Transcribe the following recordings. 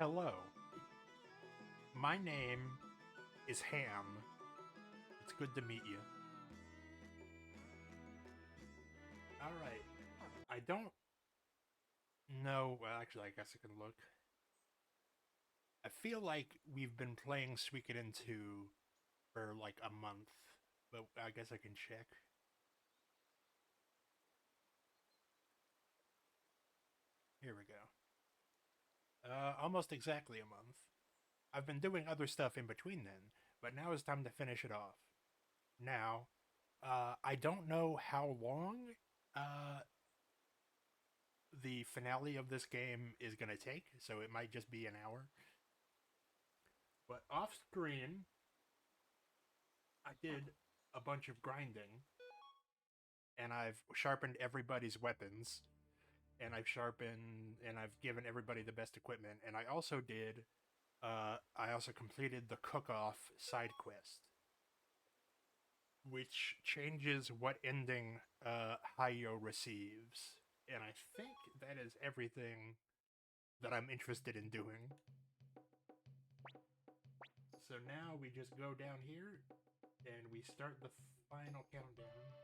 Hello, my name is Ham. It's good to meet you. Alright, I don't know. Well, actually, I guess I can look. I feel like we've been playing Suikoden II for like a month, but I guess I can check. Here we go. Almost exactly a month. I've been doing other stuff in between then, but now it's time to finish it off. Now, I don't know how long uh, the finale of this game is going to take, so it might just be an hour. But off screen, I did a bunch of grinding, and I've sharpened everybody's weapons, and I've given everybody the best equipment, and I also completed the cook-off side quest, which changes what ending Hayo receives, and I think that is everything that I'm interested in doing. So now we just go down here and we start the final countdown.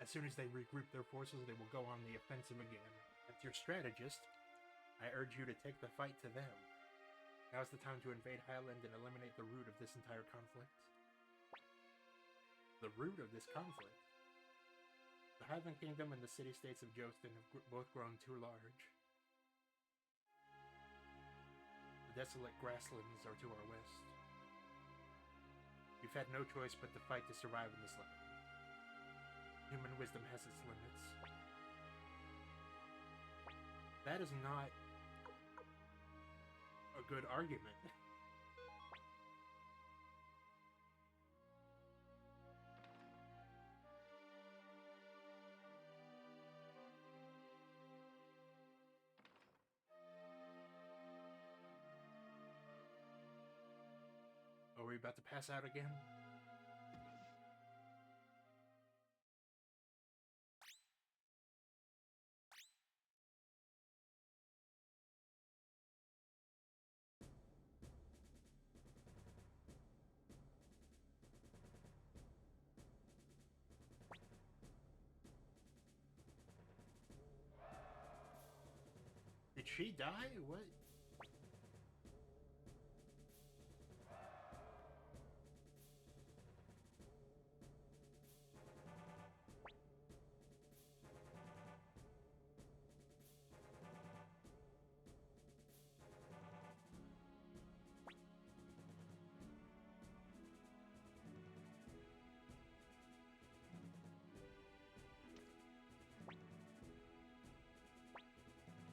As soon as they regroup their forces, they will go on the offensive again. As your strategist, I urge you to take the fight to them. Now is the time to invade Highland and eliminate the root of this entire conflict. The root of this conflict? The Highland Kingdom and the city-states of Jostin have both grown too large. The desolate grasslands are to our west. We've had no choice but to fight to survive in this land. Human wisdom has its limits. That is not a good argument. Are we about to pass out again? Did she die? What?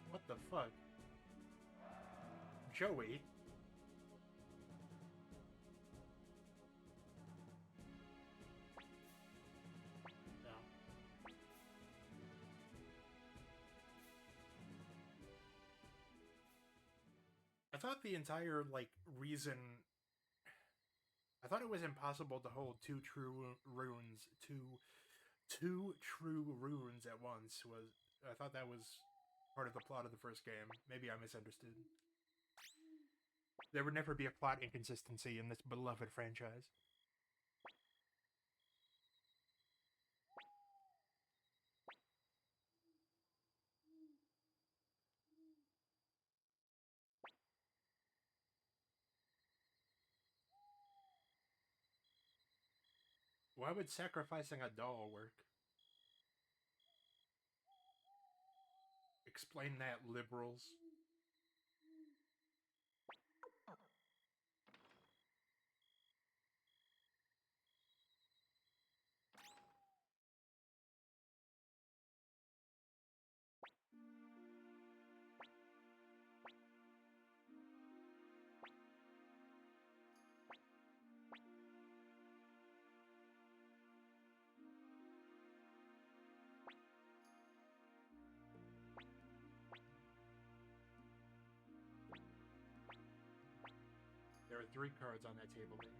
What the fuck? Joey? No. I thought the entire, like, reason. I thought it was impossible to hold two true runes at once. I thought that was part of the plot of the first game. Maybe I misunderstood. There would never be a plot inconsistency in this beloved franchise. Why would sacrificing a doll work? Explain that, liberals. There are 3 cards on that table there.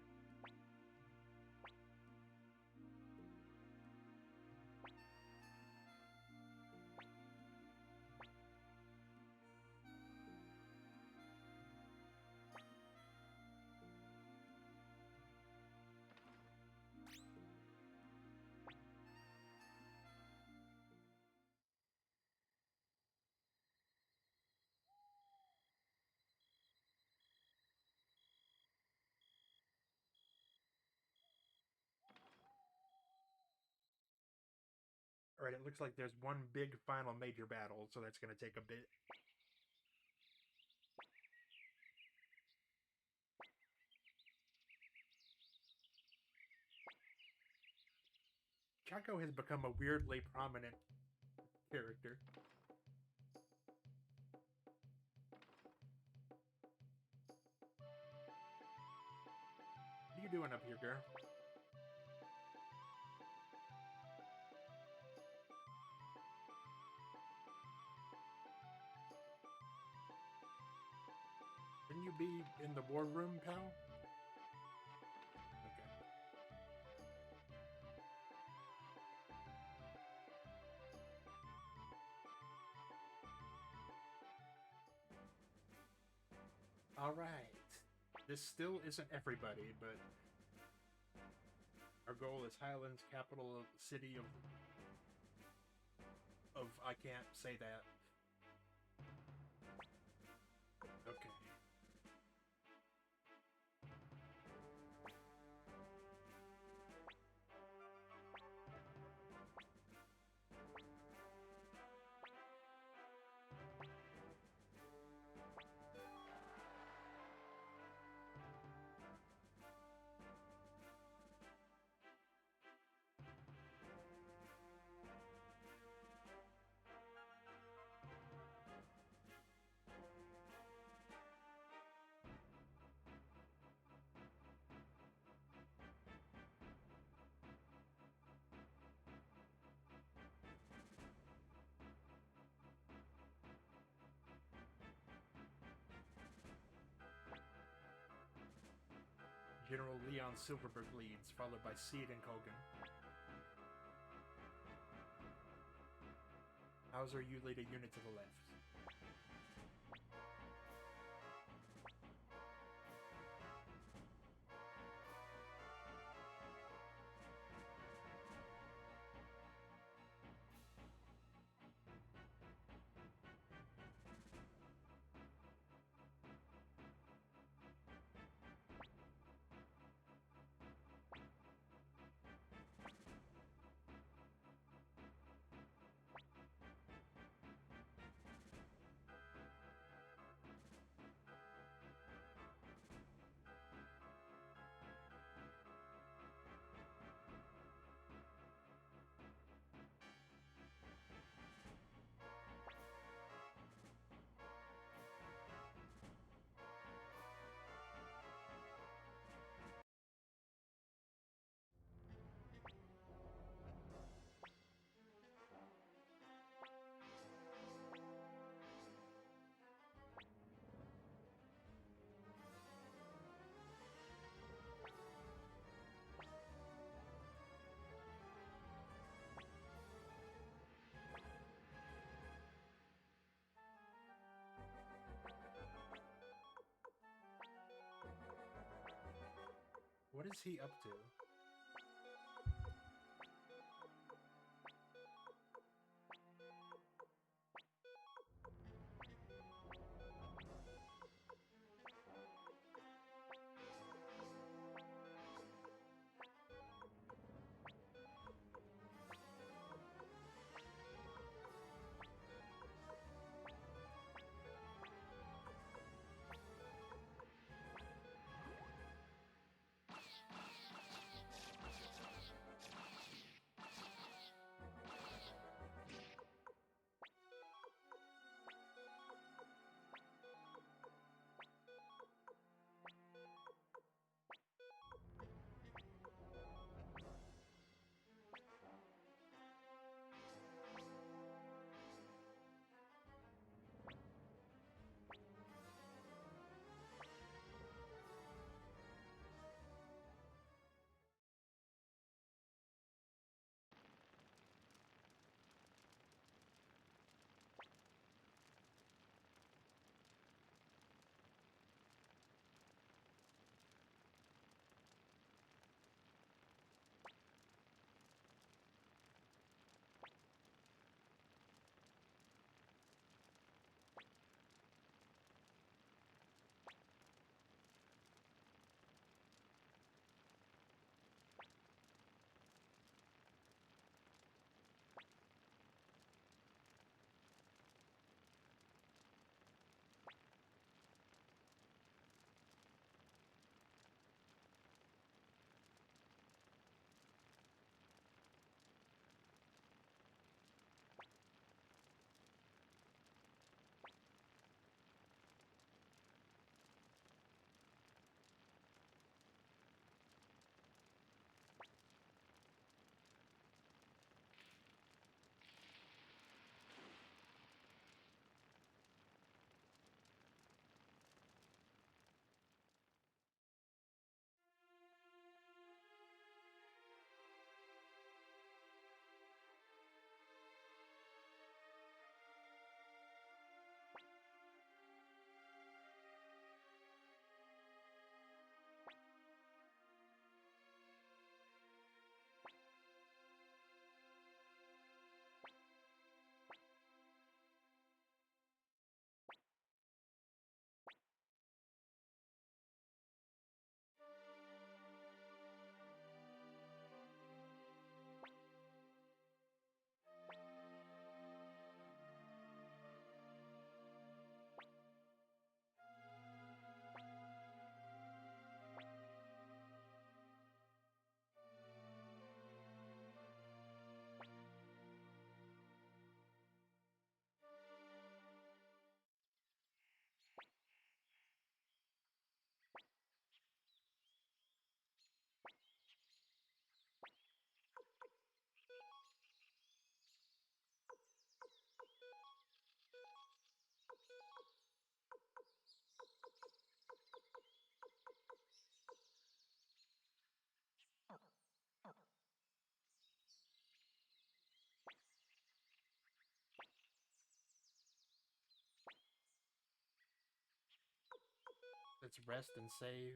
Alright, it looks like there's one big final major battle, so that's going to take a bit. Chaco has become a weirdly prominent character. What are you doing up here, girl? Shouldn't you be in the war room, pal? Okay. Alright. This still isn't everybody, but our goal is Highland's capital city of I can't say that. Okay. General Leon Silverberg leads, followed by Seed and Kogan. Hauser, you lead a unit to the left. What is he up to? Let's rest and save.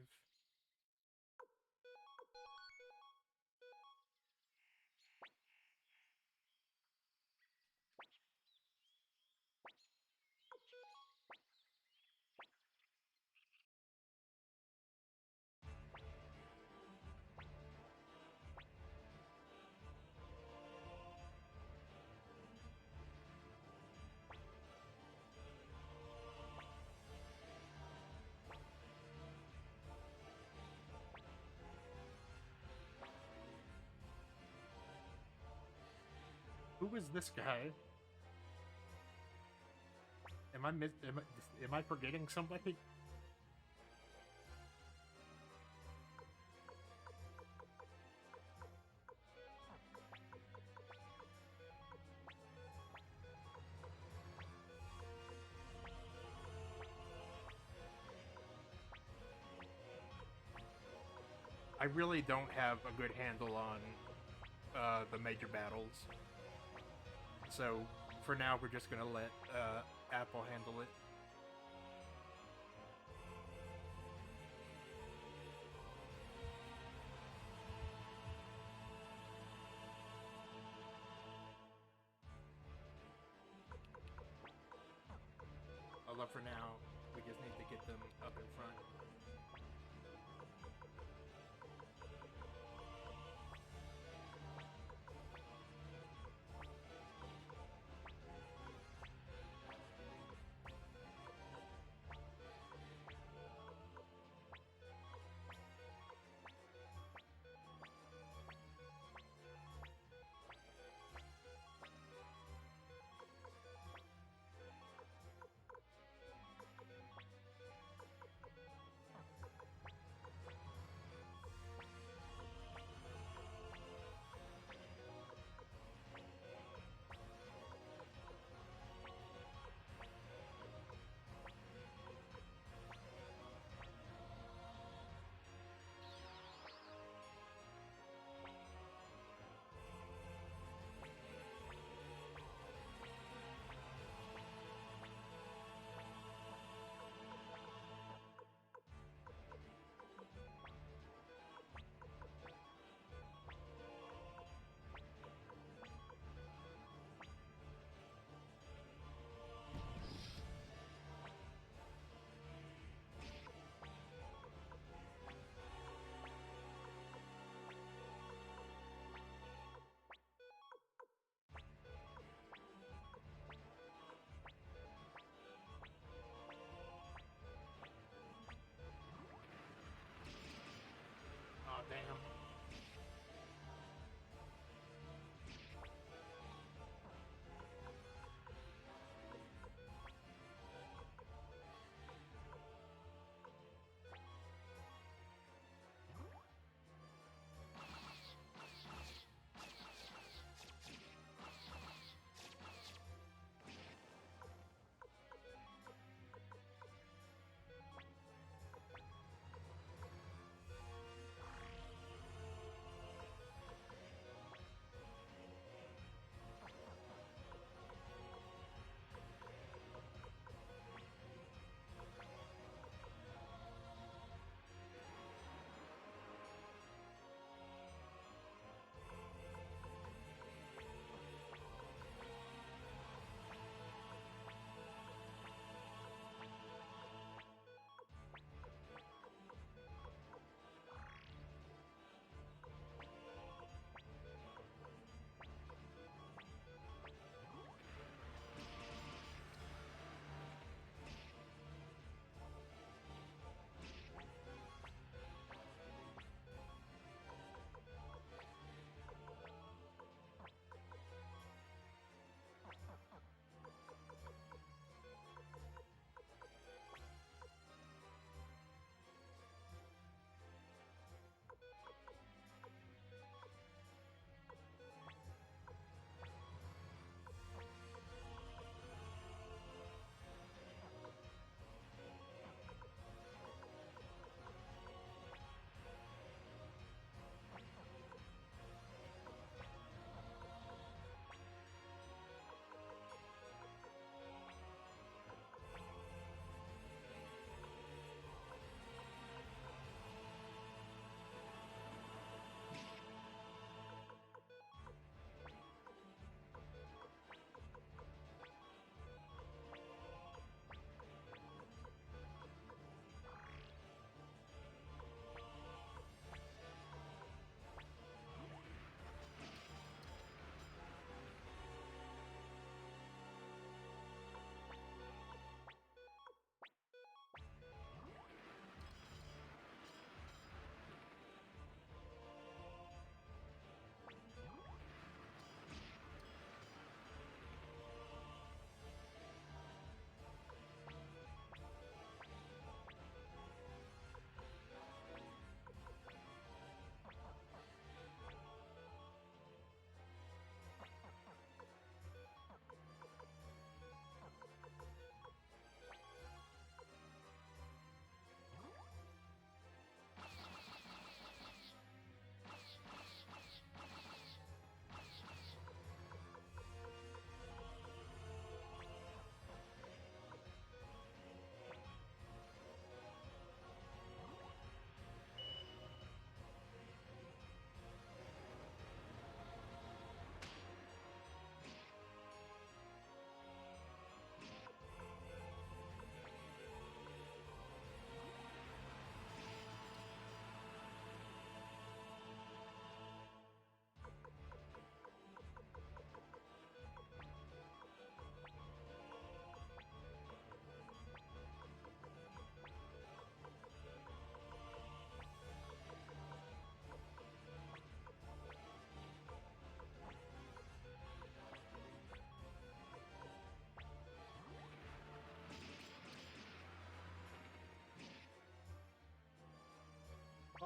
Who is this guy? Am I forgetting somebody? I really don't have a good handle on the major battles. So for now, we're just gonna let Apple handle it. Although for now, we just need to get them up in front.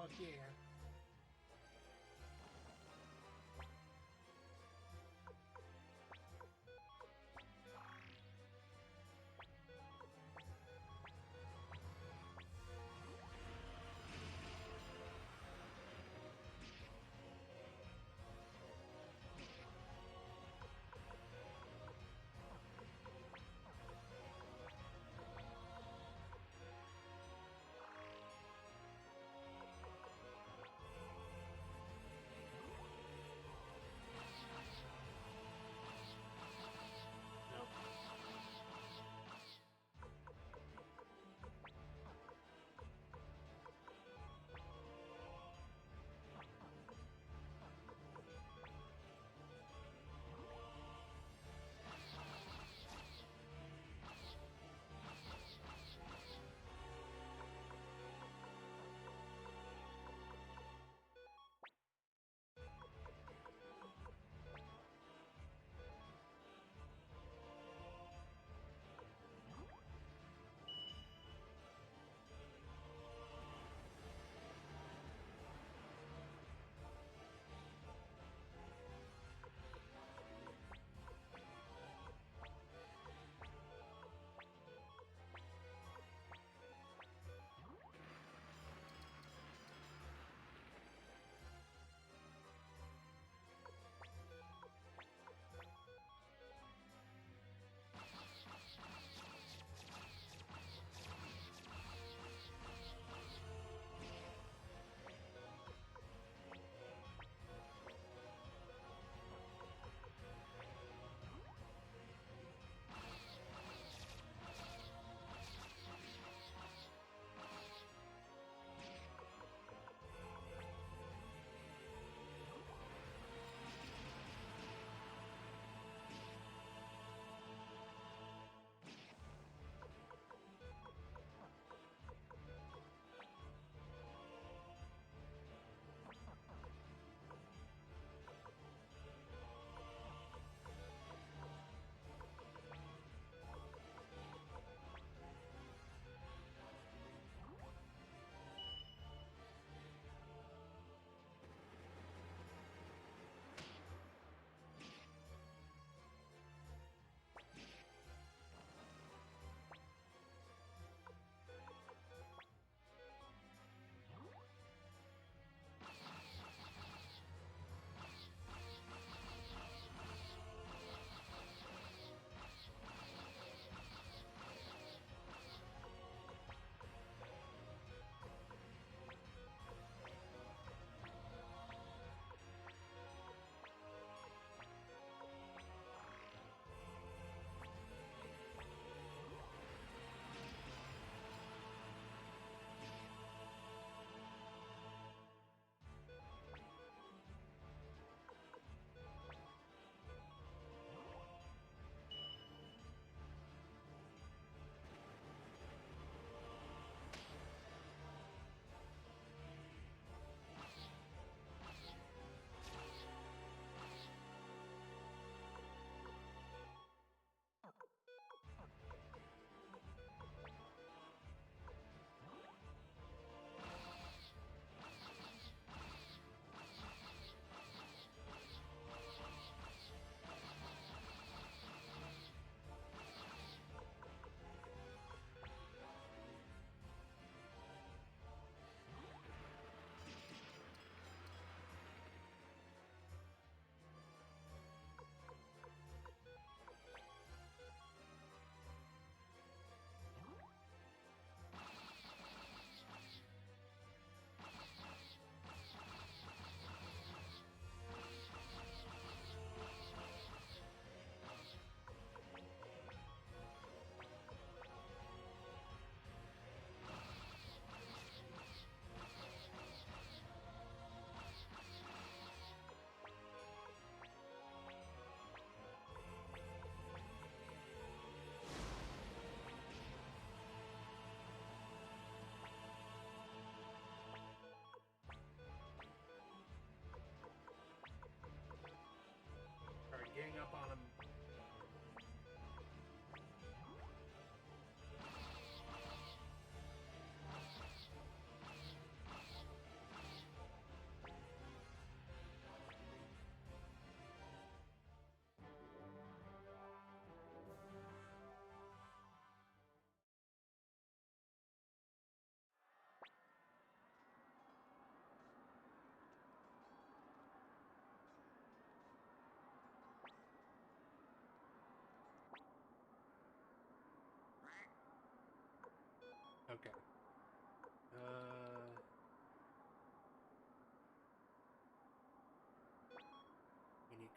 Oh dear.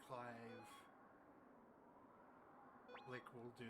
Clive. Blick will do.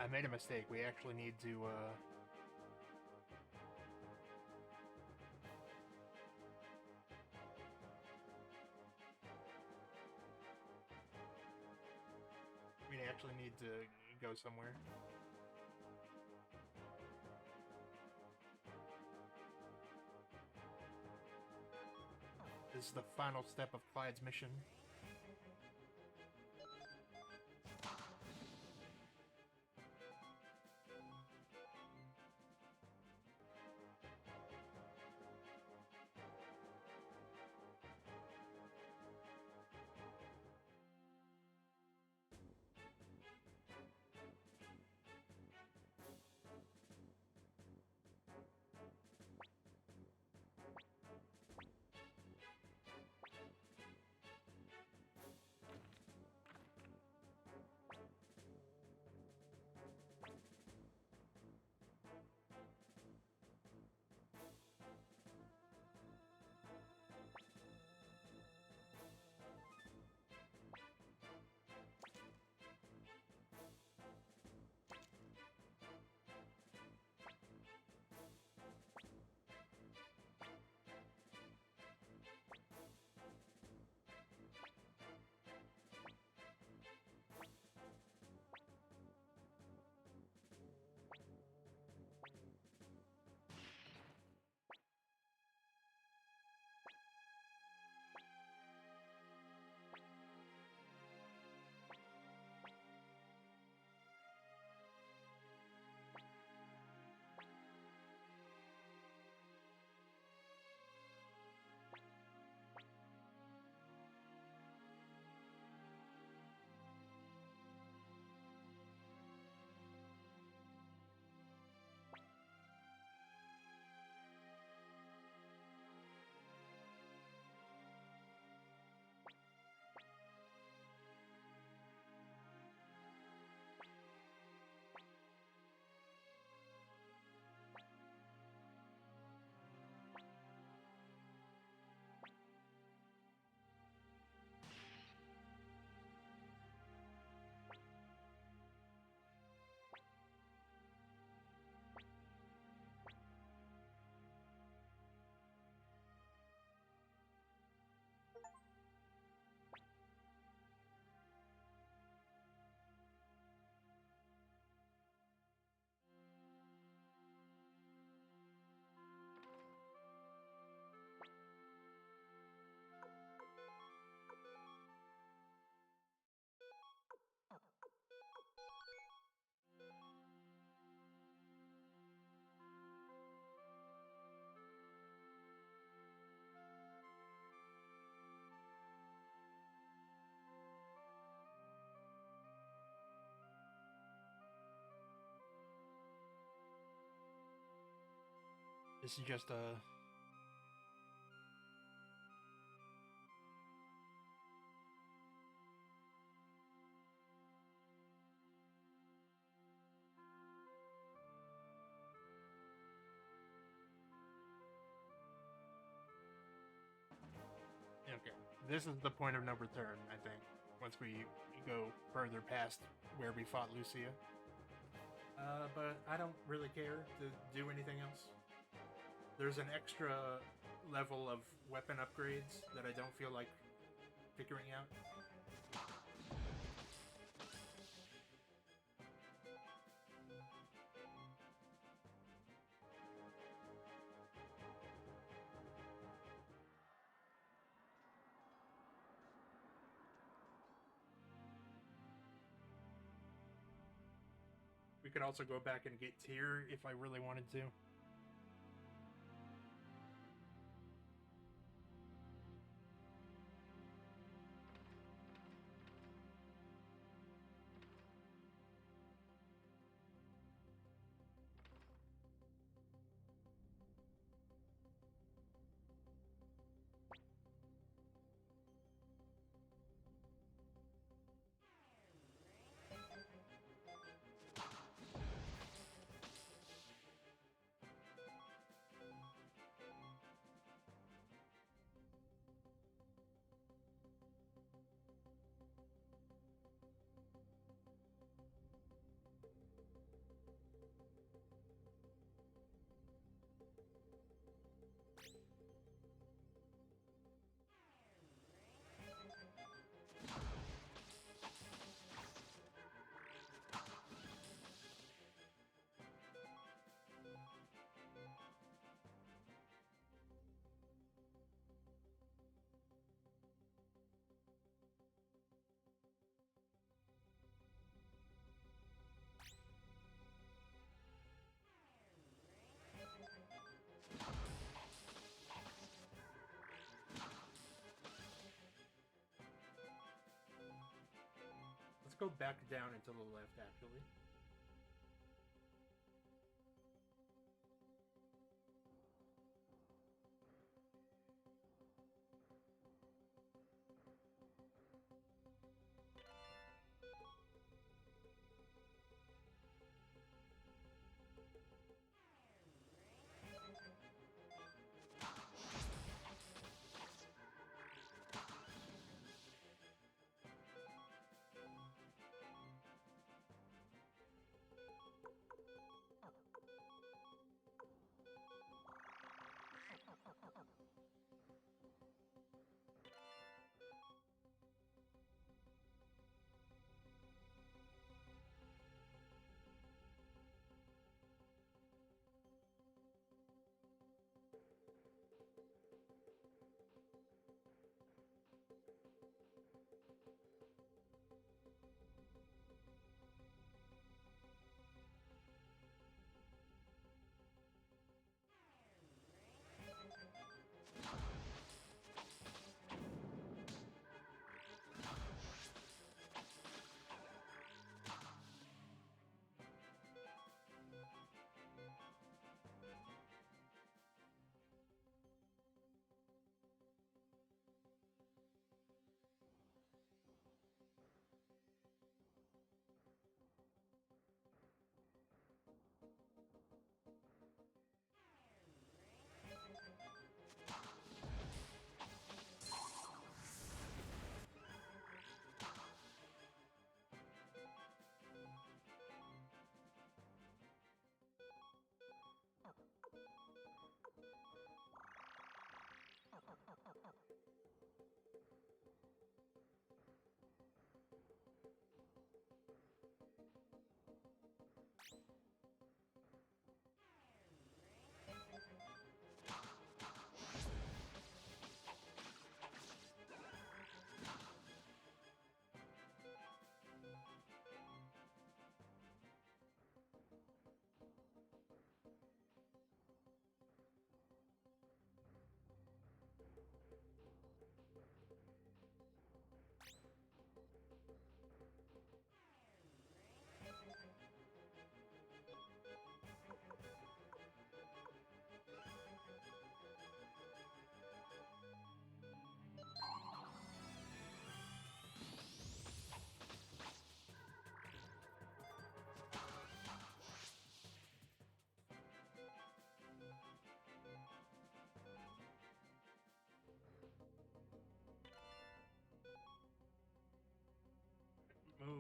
I made a mistake. We actually need to, we actually need to go somewhere. This is the final step of Clyde's mission. This is just a... Okay. This is the point of no return, I think. Once we go further past where we fought Lucia. But I don't really care to do anything else. There's an extra level of weapon upgrades that I don't feel like figuring out. We could also go back and get Tyr if I really wanted to. Let's go back down and to the left, actually.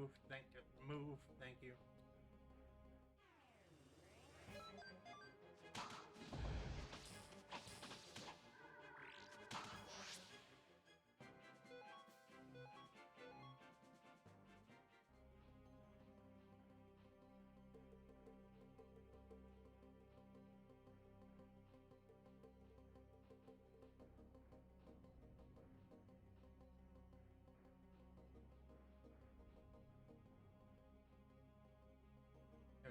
Move. Move. Thank you.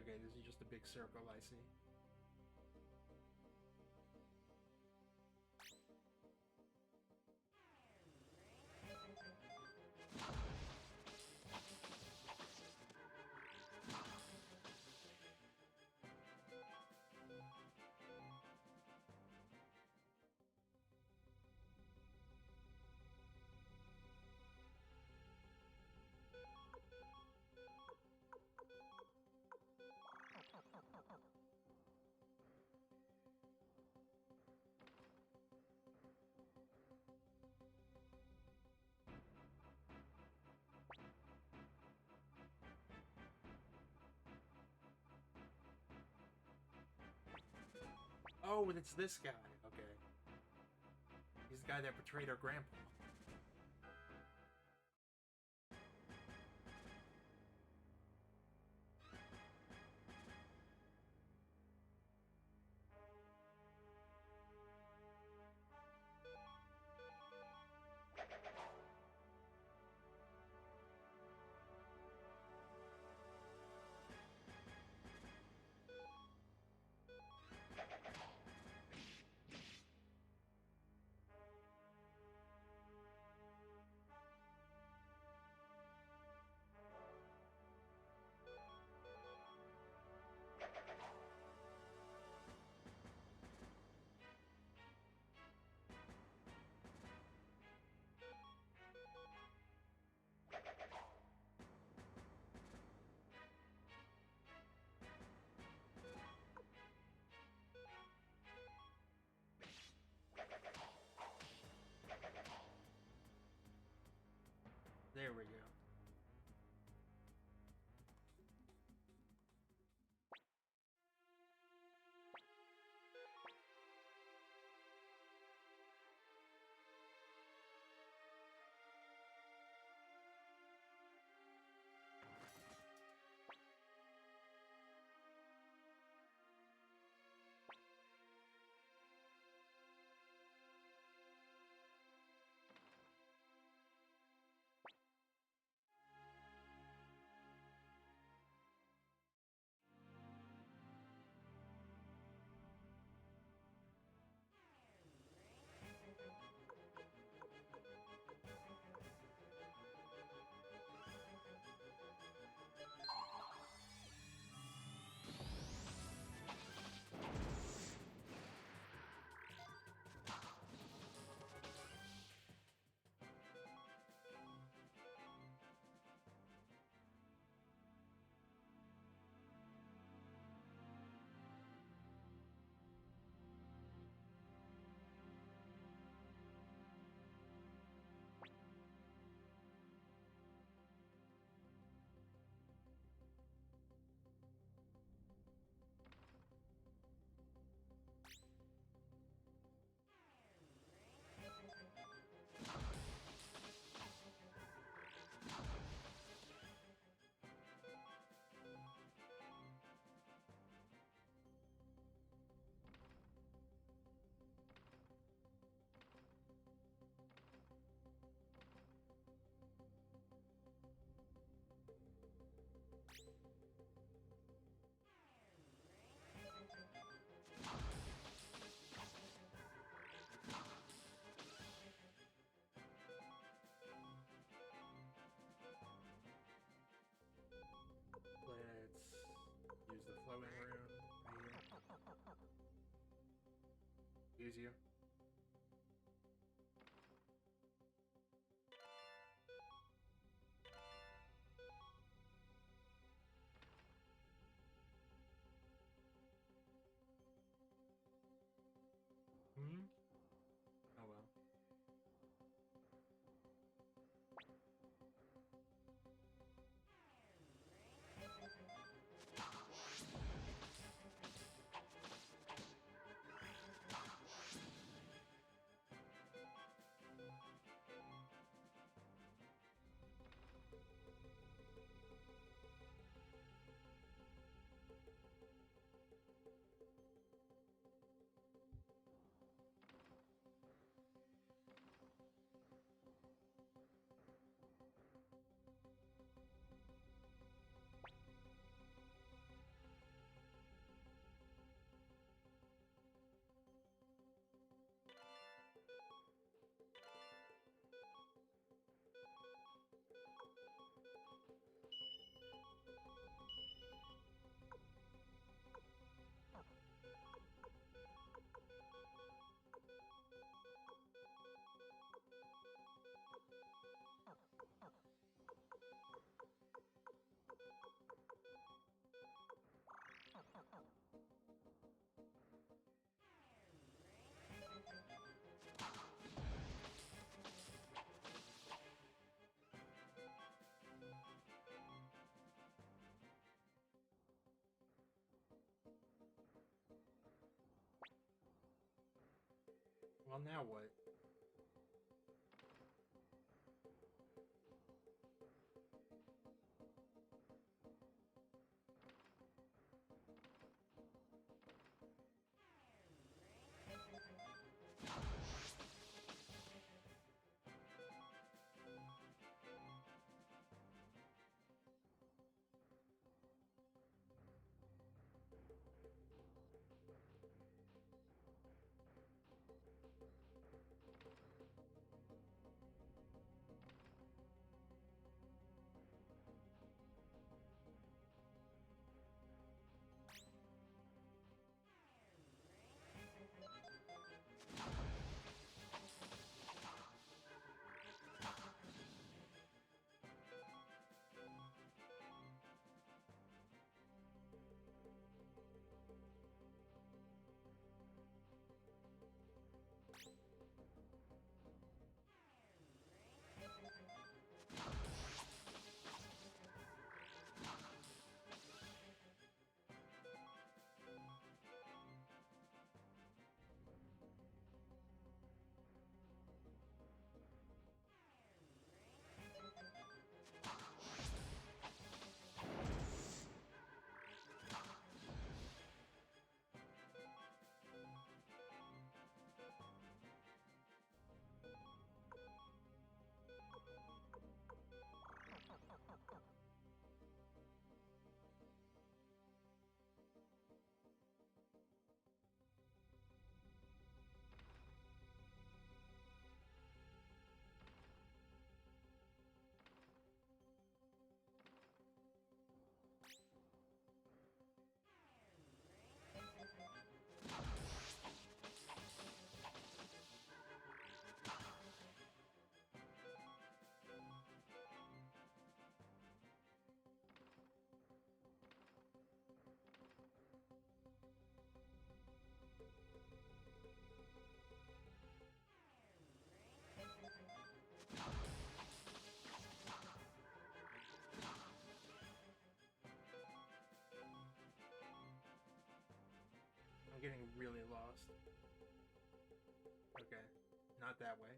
Okay, this is just a big circle, I see. Oh, it's this guy. Okay. He's the guy that betrayed our grandpa. There we go. Let's use the flowing rune right here. Use you. Hmm? Oh well. Well, now what? I'm getting really lost. Okay, not that way.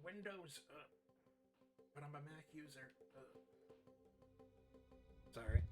Windows. But I'm a Mac user. Sorry.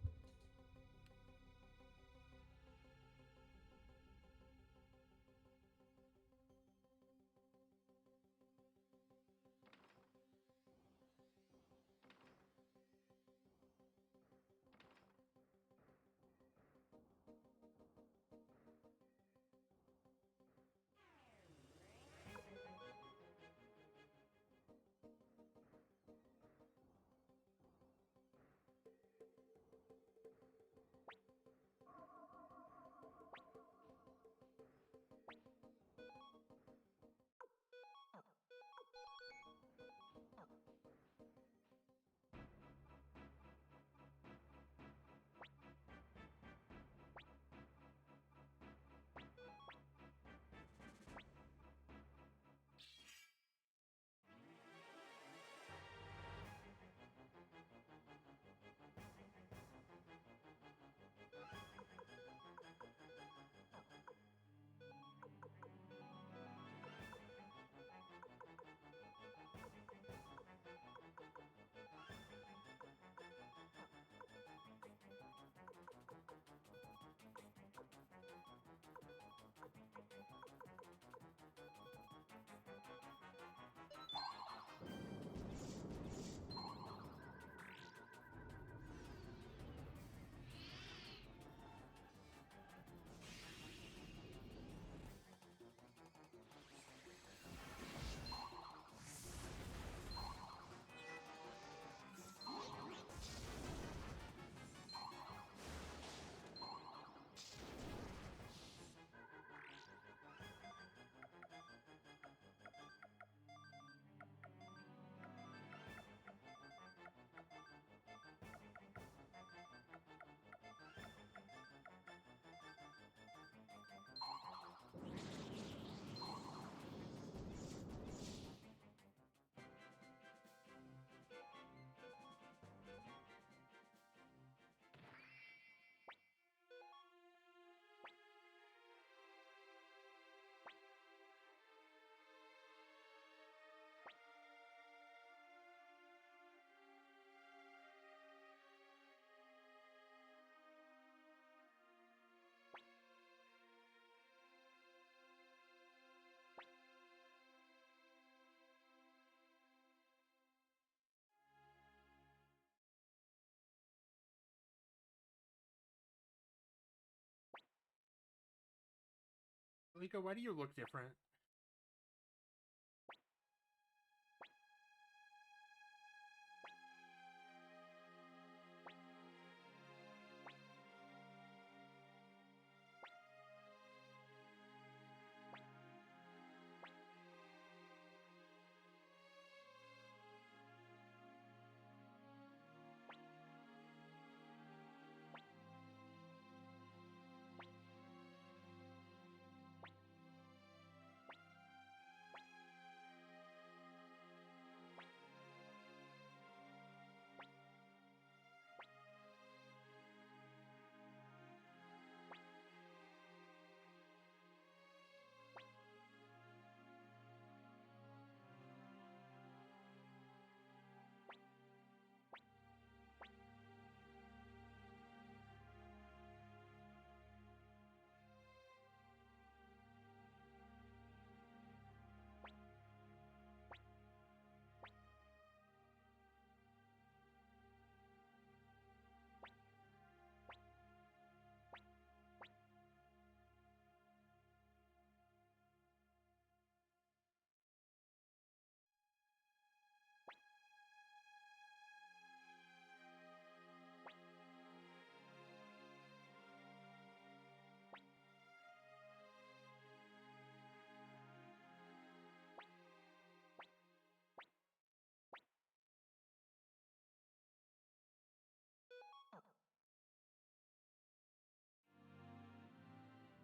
Malika, why do you look different?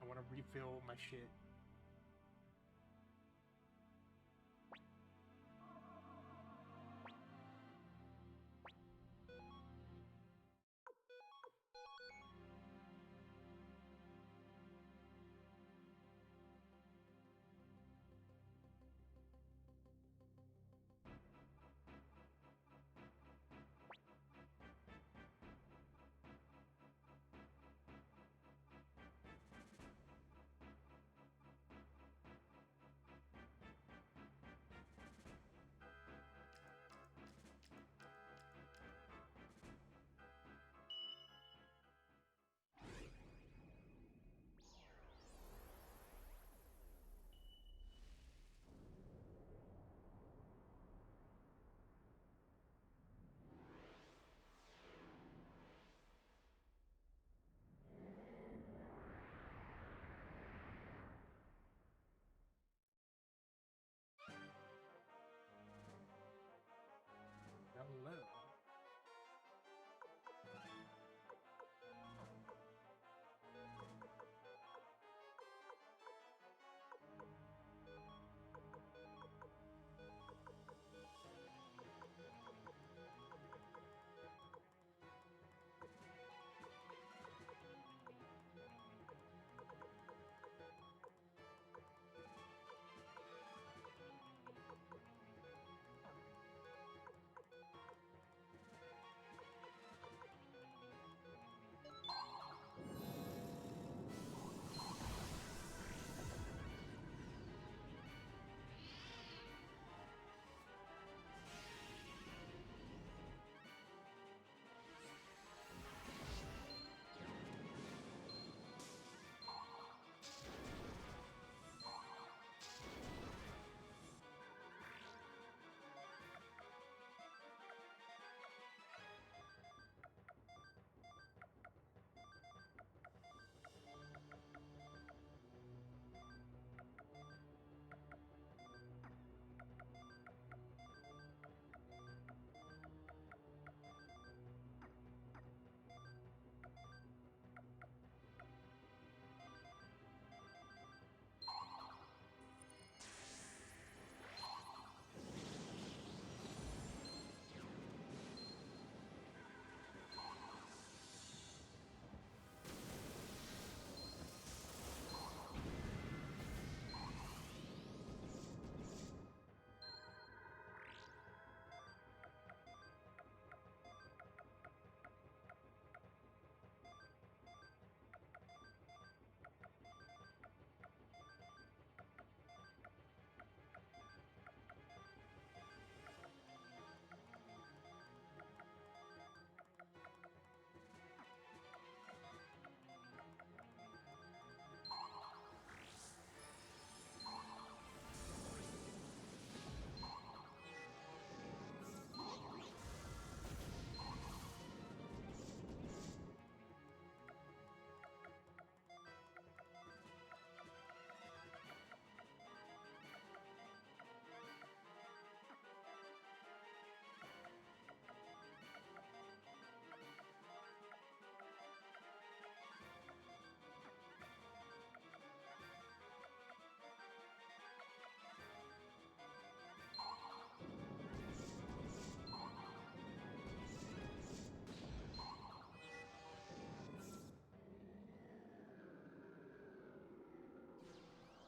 I want to refill my shit.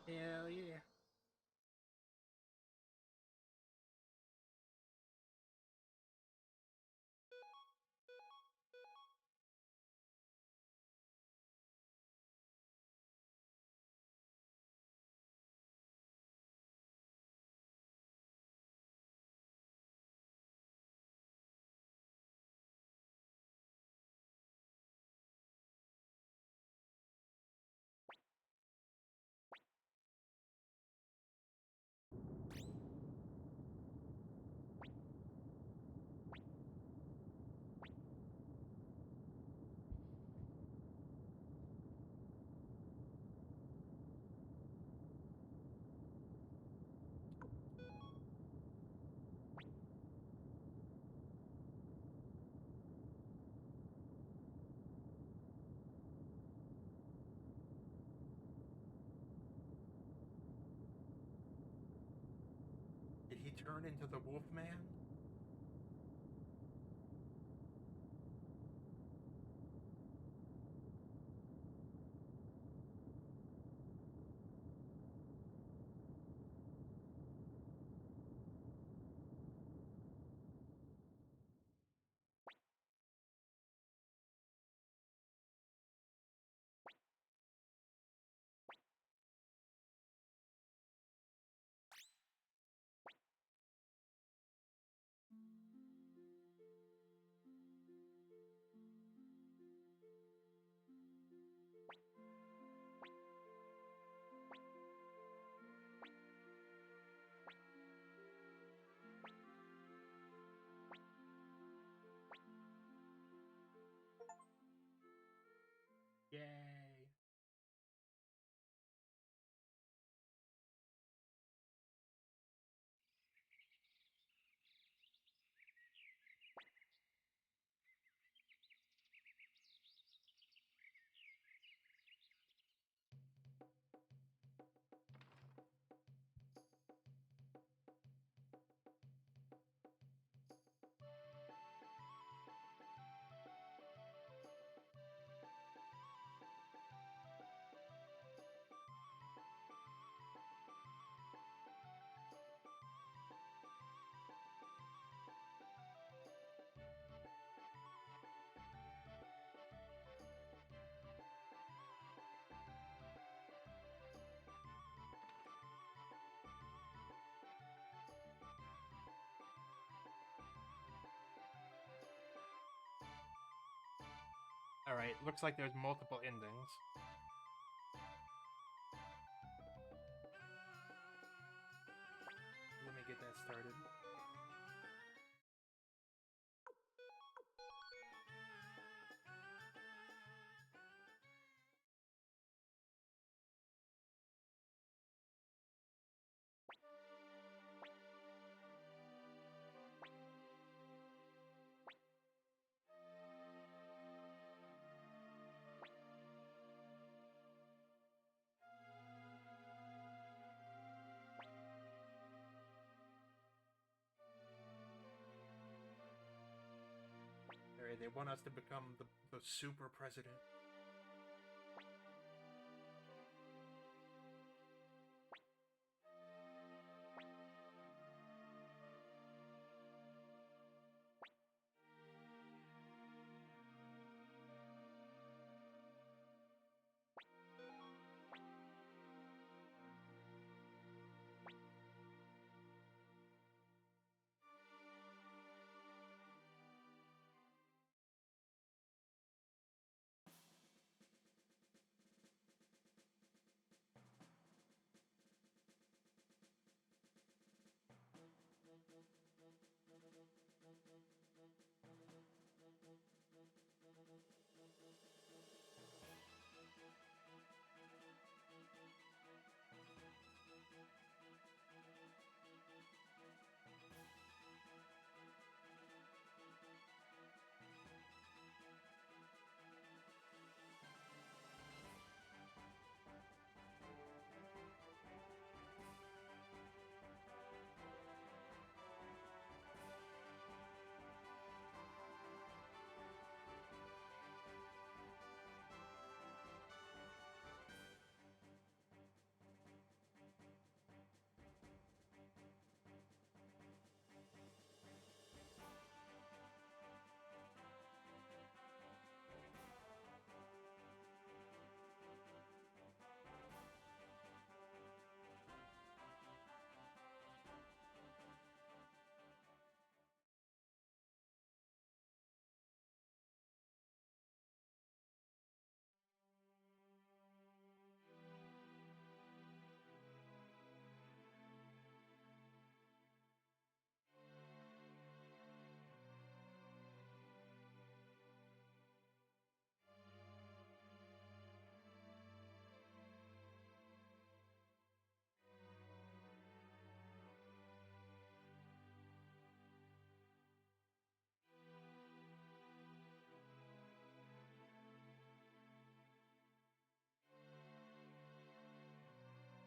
Hell yeah. Did he turn into the Wolfman? Yay. Alright, looks like there's multiple endings. Let me get that started. Alright, they want us to become the super president.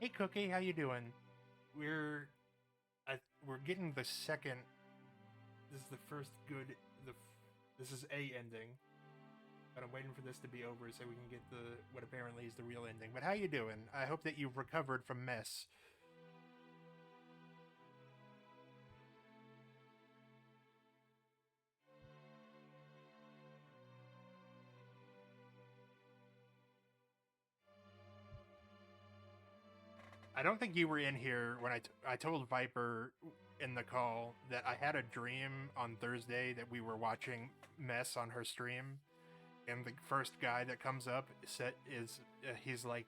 Hey, Cookie, how you doing? We're I, we're getting the second. This is the first good. This is a ending, but I'm waiting for this to be over so we can get the what apparently is the real ending. But how you doing? I hope that you've recovered from mess. I don't think you were in here when I told Viper in the call that I had a dream on Thursday that we were watching Mess on her stream, and the first guy that comes up he's like,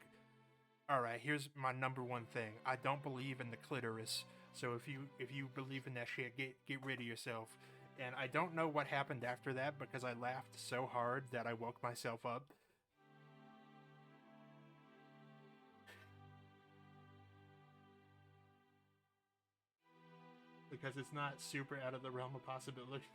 "All right, here's my number one thing. I don't believe in the clitoris. So if you believe in that shit, get rid of yourself." And I don't know what happened after that because I laughed so hard that I woke myself up. Because it's not super out of the realm of possibility.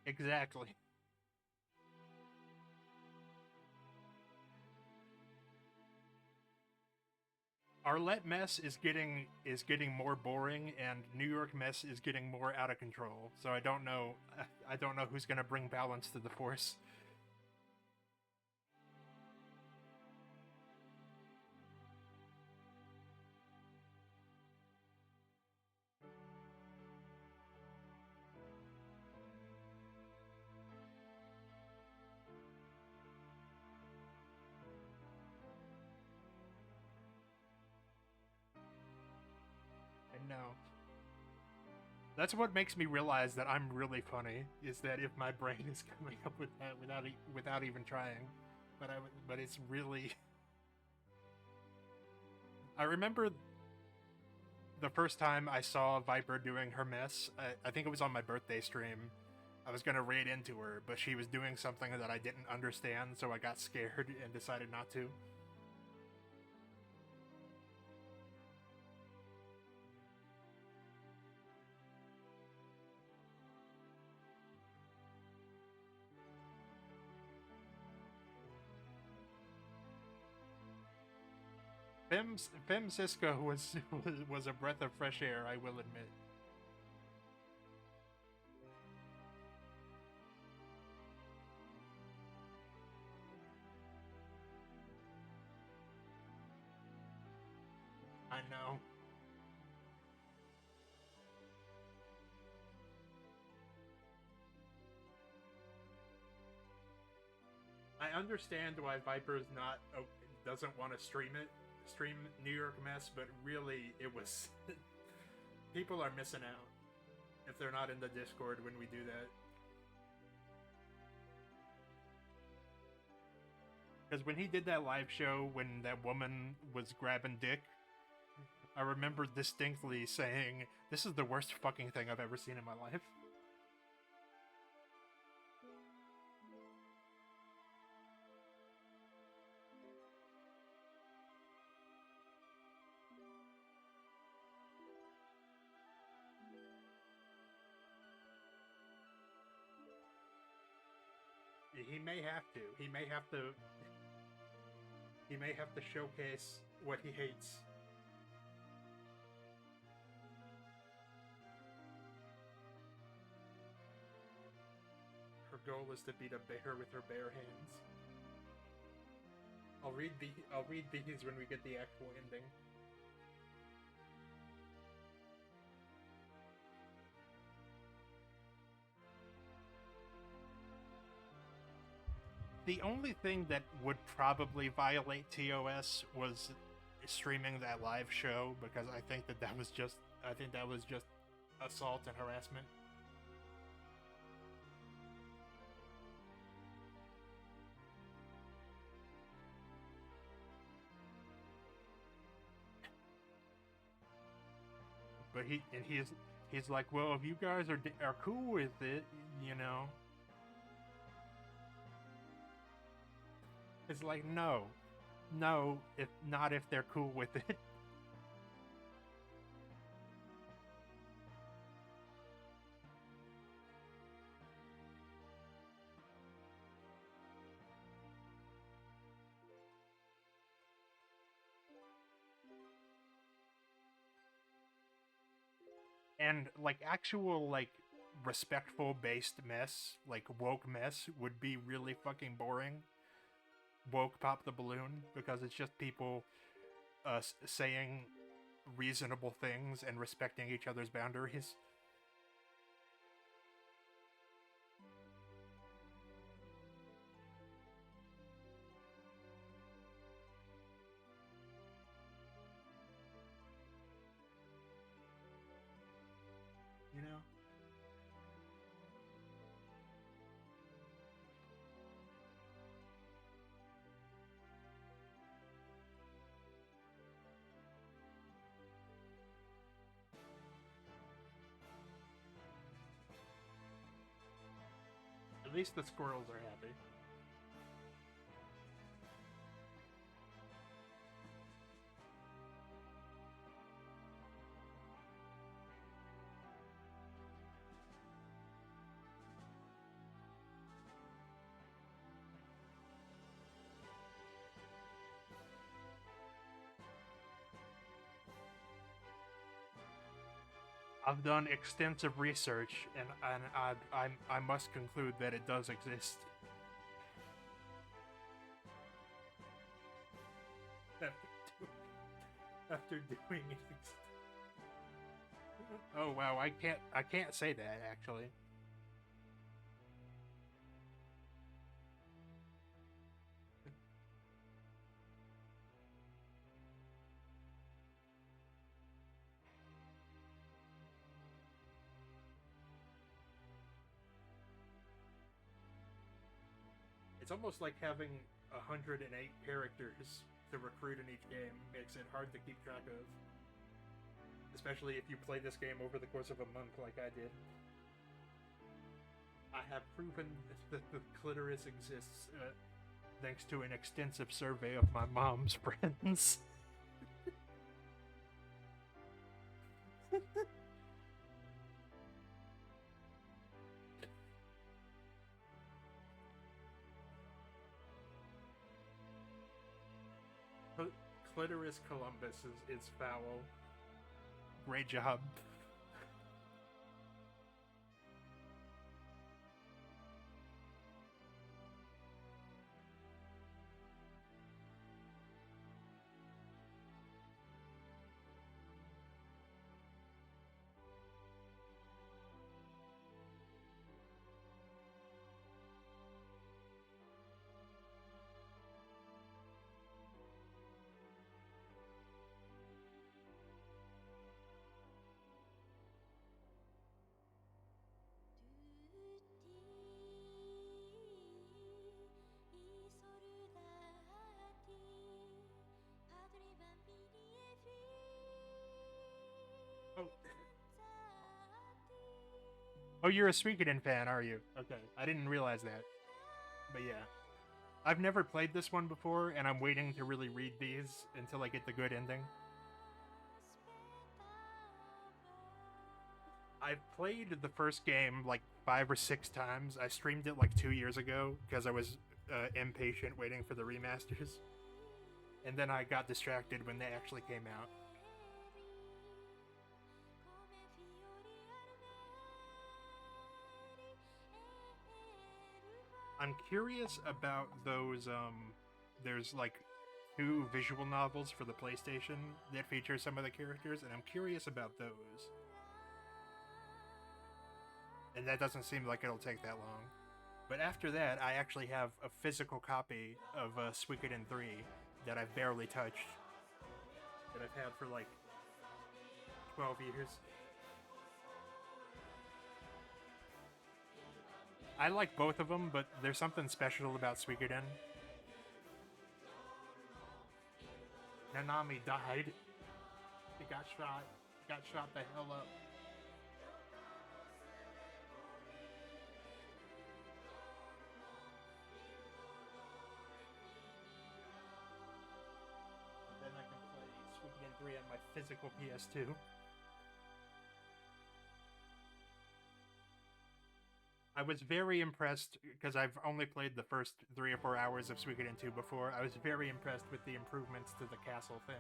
Exactly. Arlette mess is getting more boring, and New York mess is getting more out of control. So I don't know. I don't know who's gonna bring balance to the force. I know. That's what makes me realize that I'm really funny. Is that if my brain is coming up with that without even trying, but it's really. I remember the first time I saw Viper doing her mess. I think it was on my birthday stream. I was gonna raid into her, but she was doing something that I didn't understand, so I got scared and decided not to. Fem Cisco was a breath of fresh air, I will admit. I know. I understand why Viper's not doesn't want to stream New York Mess, but really it was people are missing out if they're not in the Discord when we do that. Because when he did that live show when that woman was grabbing dick, I remember distinctly saying, "This is the worst fucking thing I've ever seen in my life." He may have to. He may have to. He may have to showcase what he hates. Her goal is to beat a bear with her bare hands. I'll read these when we get the actual ending. The only thing that would probably violate TOS was streaming that live show because I think that was just assault and harassment. But he's like, well, if you guys are cool with it, you know, it's like no, No, if not, if they're cool with it. And like actual like respectful based mess, like woke mess, would be really fucking boring. Woke pop the balloon, because it's just people saying reasonable things and respecting each other's boundaries. You know. At least the squirrels are happy. I've done extensive research, and I must conclude that it does exist. After doing it. Oh wow, I can't say that actually. It's almost like having 108 characters to recruit in each game makes it hard to keep track of. Especially if you play this game over the course of a month like I did. I have proven that the clitoris exists thanks to an extensive survey of my mom's friends. Clitoris Columbus is foul. Great job. Oh. Oh, you're a Suikoden fan, are you? Okay, I didn't realize that. But yeah, I've never played this one before, and I'm waiting to really read these until I get the good ending. I've played the first game like 5 or 6 times. I streamed it like 2 years ago because I was impatient waiting for the remasters, and then I got distracted when they actually came out. I'm curious about those. There's like two visual novels for the PlayStation that feature some of the characters, and I'm curious about those. And that doesn't seem like it'll take that long. But after that, I actually have a physical copy of Suikoden 3 that I've barely touched, that I've had for like 12 years. I like both of them, but there's something special about Suikoden. Nanami died. He got shot. Got shot the hell up. 3 on my physical PS2. I was very impressed, because I've only played the first 3 or 4 hours of Suikoden II before. I was very impressed with the improvements to the castle thing.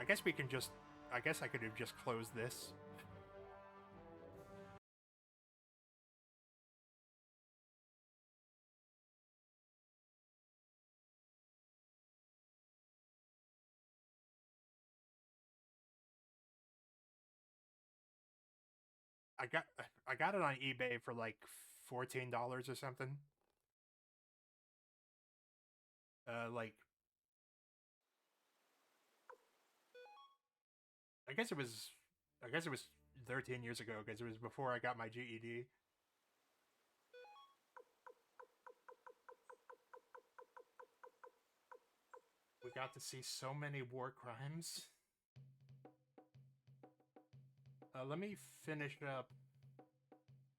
I guess we can just... I guess I could have just closed this. I got it on eBay for like $14 or something. Like, I guess it was 13 years ago, because it was before I got my GED. We got to see so many war crimes. Let me finish up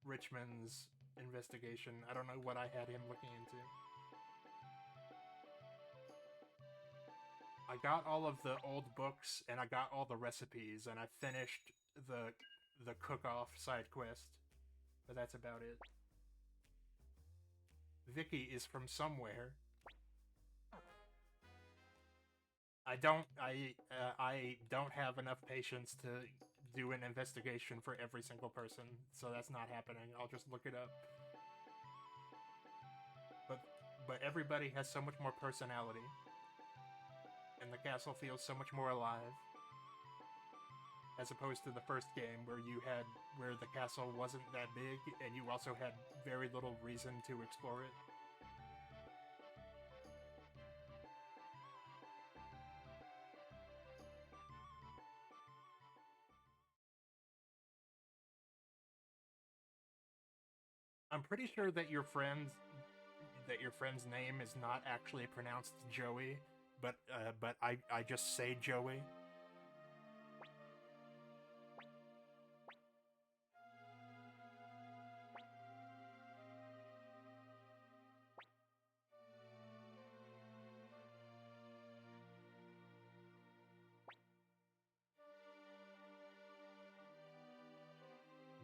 Richmond's investigation. I don't know what I had him looking into. I got all of the old books, and I got all the recipes, and I finished the cook-off side quest. But that's about it. Vicky is from somewhere. I don't have enough patience to do an investigation for every single person, so that's not happening. I'll just look it up. But everybody has so much more personality, and the castle feels so much more alive, as opposed to the first game where the castle wasn't that big, and you also had very little reason to explore it. I'm pretty sure that your friend's name is not actually pronounced Joey, but I just say Joey.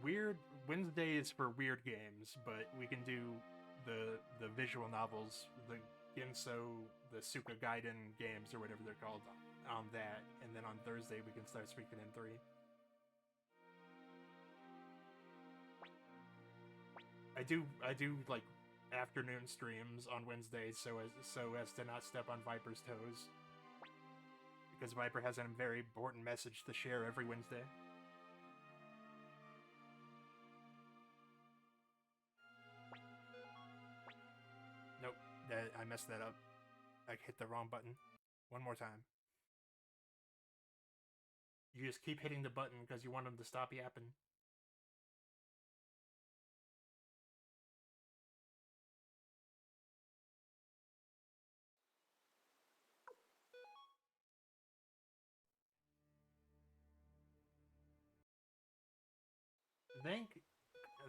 Weird Wednesday is for weird games, but we can do the visual novels, the Genso, the Suikoden games, or whatever they're called, on that, and then on Thursday we can start Suikoden 3. I do like afternoon streams on Wednesdays so as to not step on Viper's toes, because Viper has a very important message to share every Wednesday. Nope, I messed that up. I hit the wrong button. One more time. You just keep hitting the button because you want them to stop yapping.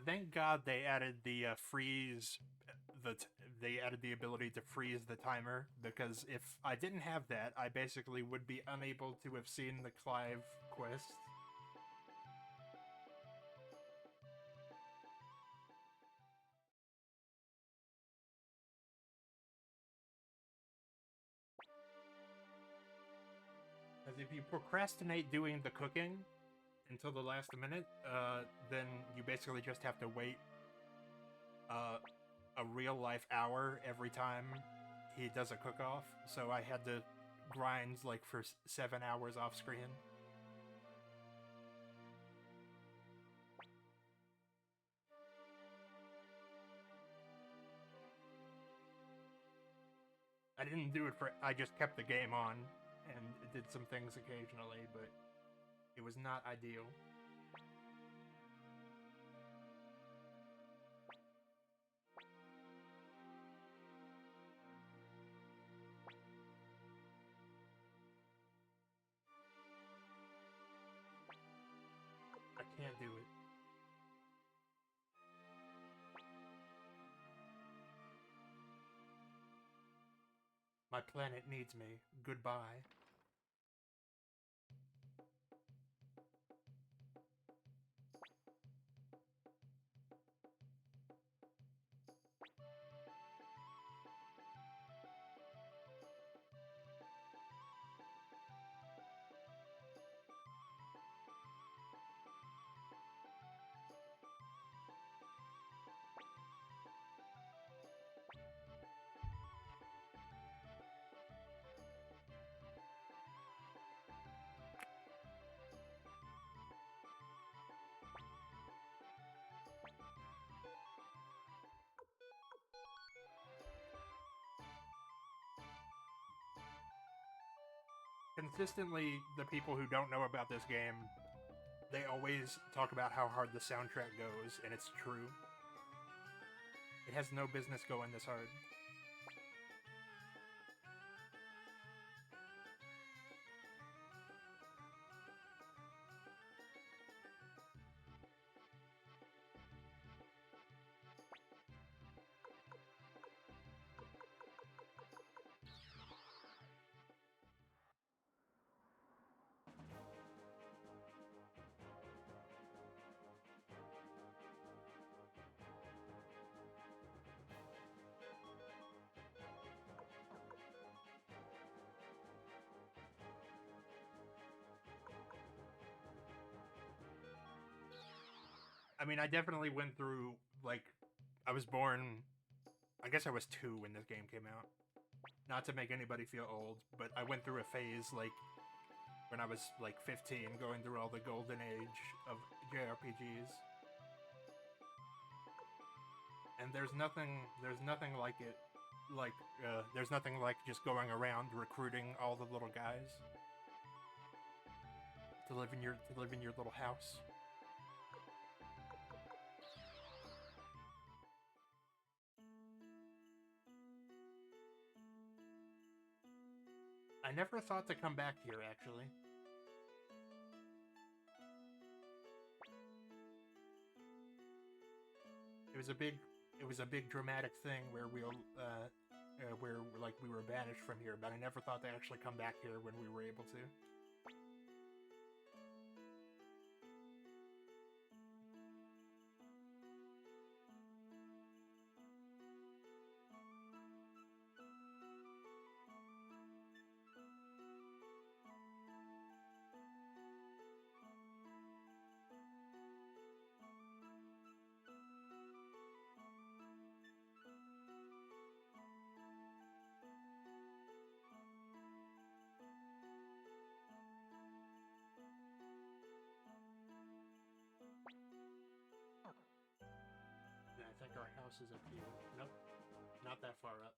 Thank God they added the freeze. They added the ability to freeze the timer, because if I didn't have that, I basically would be unable to have seen the Clive quest. Because if you procrastinate doing the cooking until the last minute, then you basically just have to wait a real-life hour every time he does a cook-off. So I had to grind like for 7 hours off screen. I didn't do it for... I just kept the game on and did some things occasionally, but it was not ideal. I can't do it. My My planet needs me. Goodbye. Consistently, the people who don't know about this game, they always talk about how hard the soundtrack goes, and it's true. It has no business going this hard. I mean, I definitely went through, like, I was born, I guess I was 2 when this game came out. Not to make anybody feel old, but I went through a phase, like, when I was, like, 15, going through all the golden age of JRPGs. And there's nothing like it, like, there's nothing like just going around recruiting all the little guys to live in your little house. I never thought to come back here, actually. It was a big dramatic thing where where like we were banished from here, but I never thought to actually come back here when we were able to. Yeah, I think our house is up here. Nope, not that far up.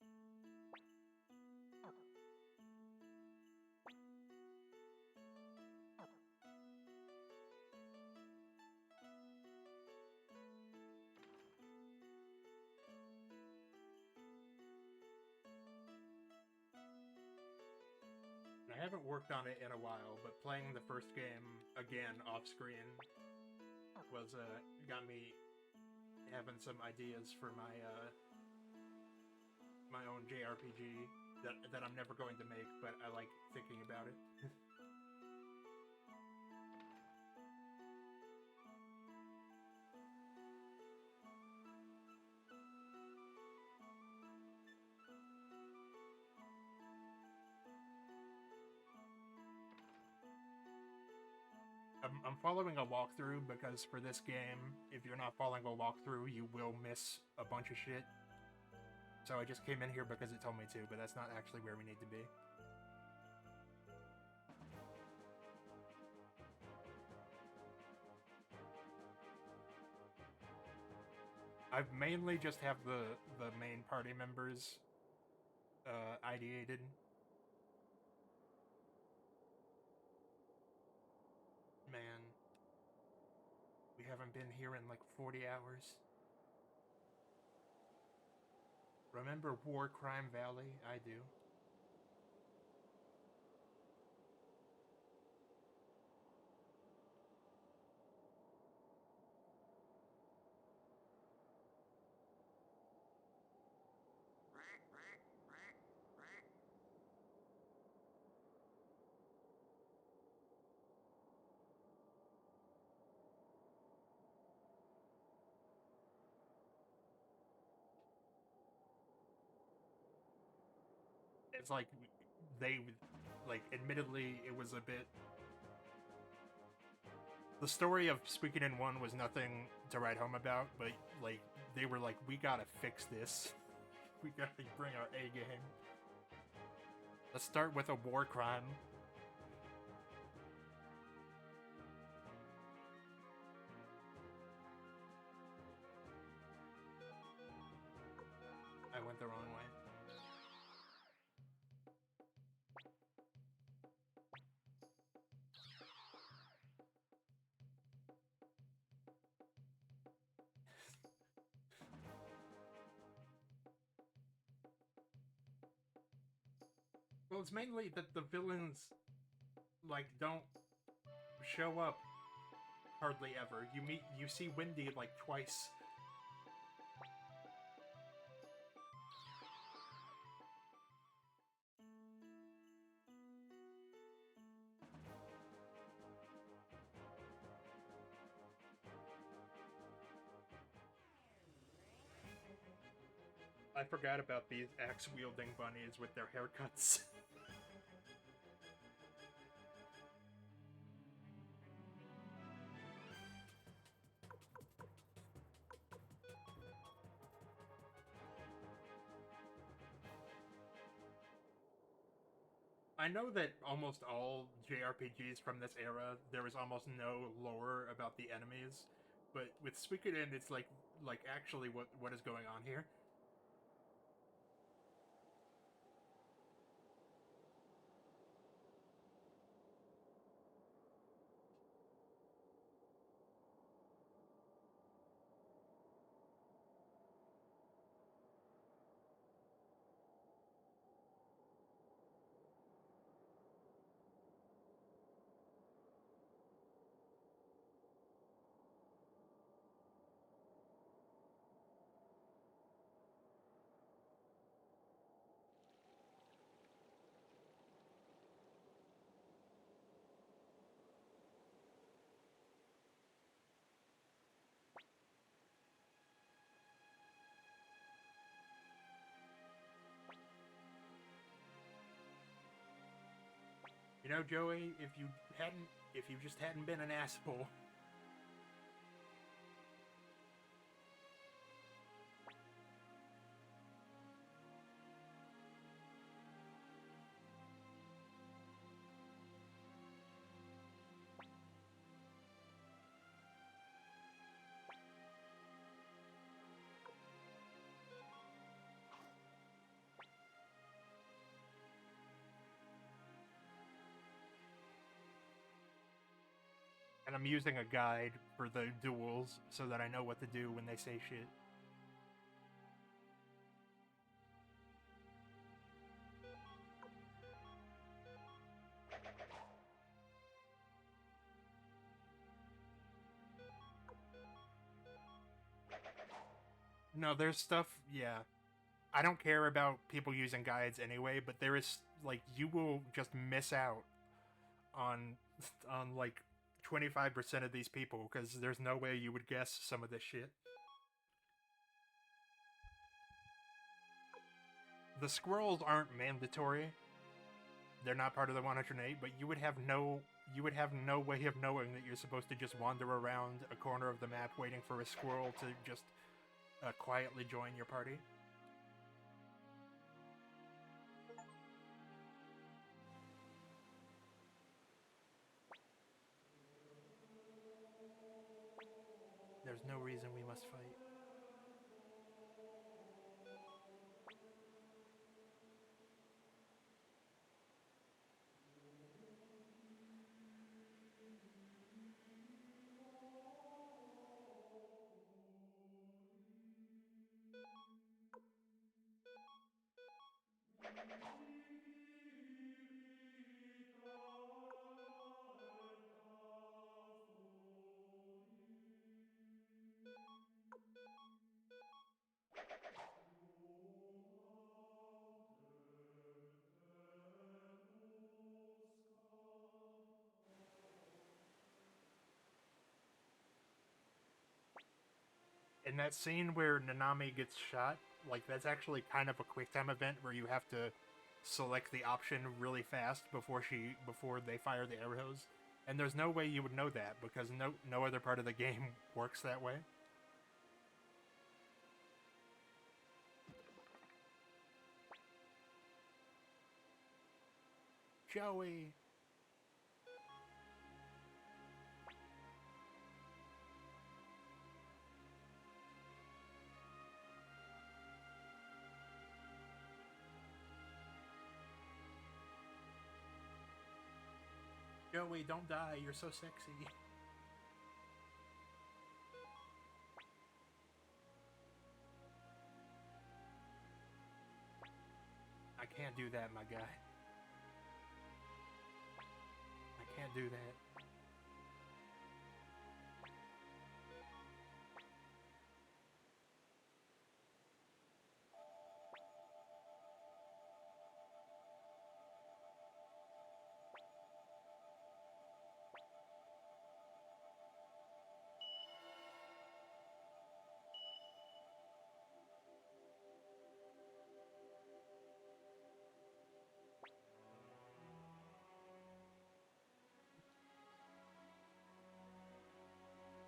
I haven't worked on it in a while, but playing the first game again off screen was got me having some ideas for my own JRPG that I'm never going to make, but I like thinking about it. I'm following a walkthrough because for this game, if you're not following a walkthrough, you will miss a bunch of shit. So I just came in here because it told me to, but that's not actually where we need to be. I've mainly just have the main party members ideated. Man, we haven't been here in like 40 hours. Remember War Crime Valley? I do. it's like they, like, admittedly, it was a bit. The story of Suikoden 1 was nothing to write home about, but, like, they were like, we gotta fix this. We gotta bring our A game. Let's start with a war crime. I went the wrong way. Well, it's mainly that the villains, like, don't show up hardly ever. You see Wendy like twice. I forgot about these axe-wielding bunnies with their haircuts. I know that almost all JRPGs from this era, there was almost no lore about the enemies, but with Suikoden, it's like actually what is going on here. You know, Joey, if you just hadn't been an asshole. And I'm using a guide for the duels so that I know what to do when they say shit. No, there's stuff, yeah. I don't care about people using guides anyway, but there is, like, you will just miss out on like 25% of these people because there's no way you would guess some of this shit. The scrolls aren't mandatory. They're not part of the 108, but you would have no way of knowing that you're supposed to just wander around a corner of the map waiting for a squirrel to just quietly join your party. There's no reason we must fight. In that scene where Nanami gets shot, like, that's actually kind of a quick time event where you have to select the option really fast before they fire the arrows. And there's no way you would know that because no other part of the game works that way. Joey. Joey, don't die. You're so sexy. I can't do that, my guy. I can't do that.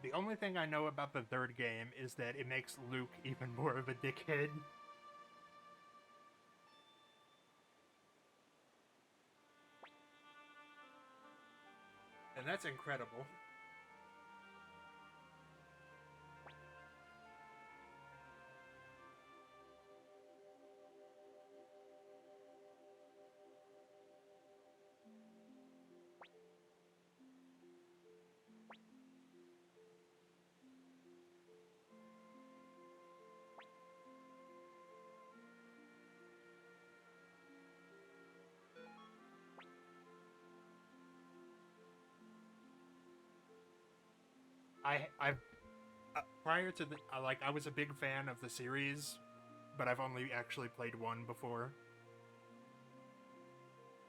The only thing I know about the third game is that it makes Luke even more of a dickhead. And that's incredible. I've prior to the I was a big fan of the series, but I've only actually played one before.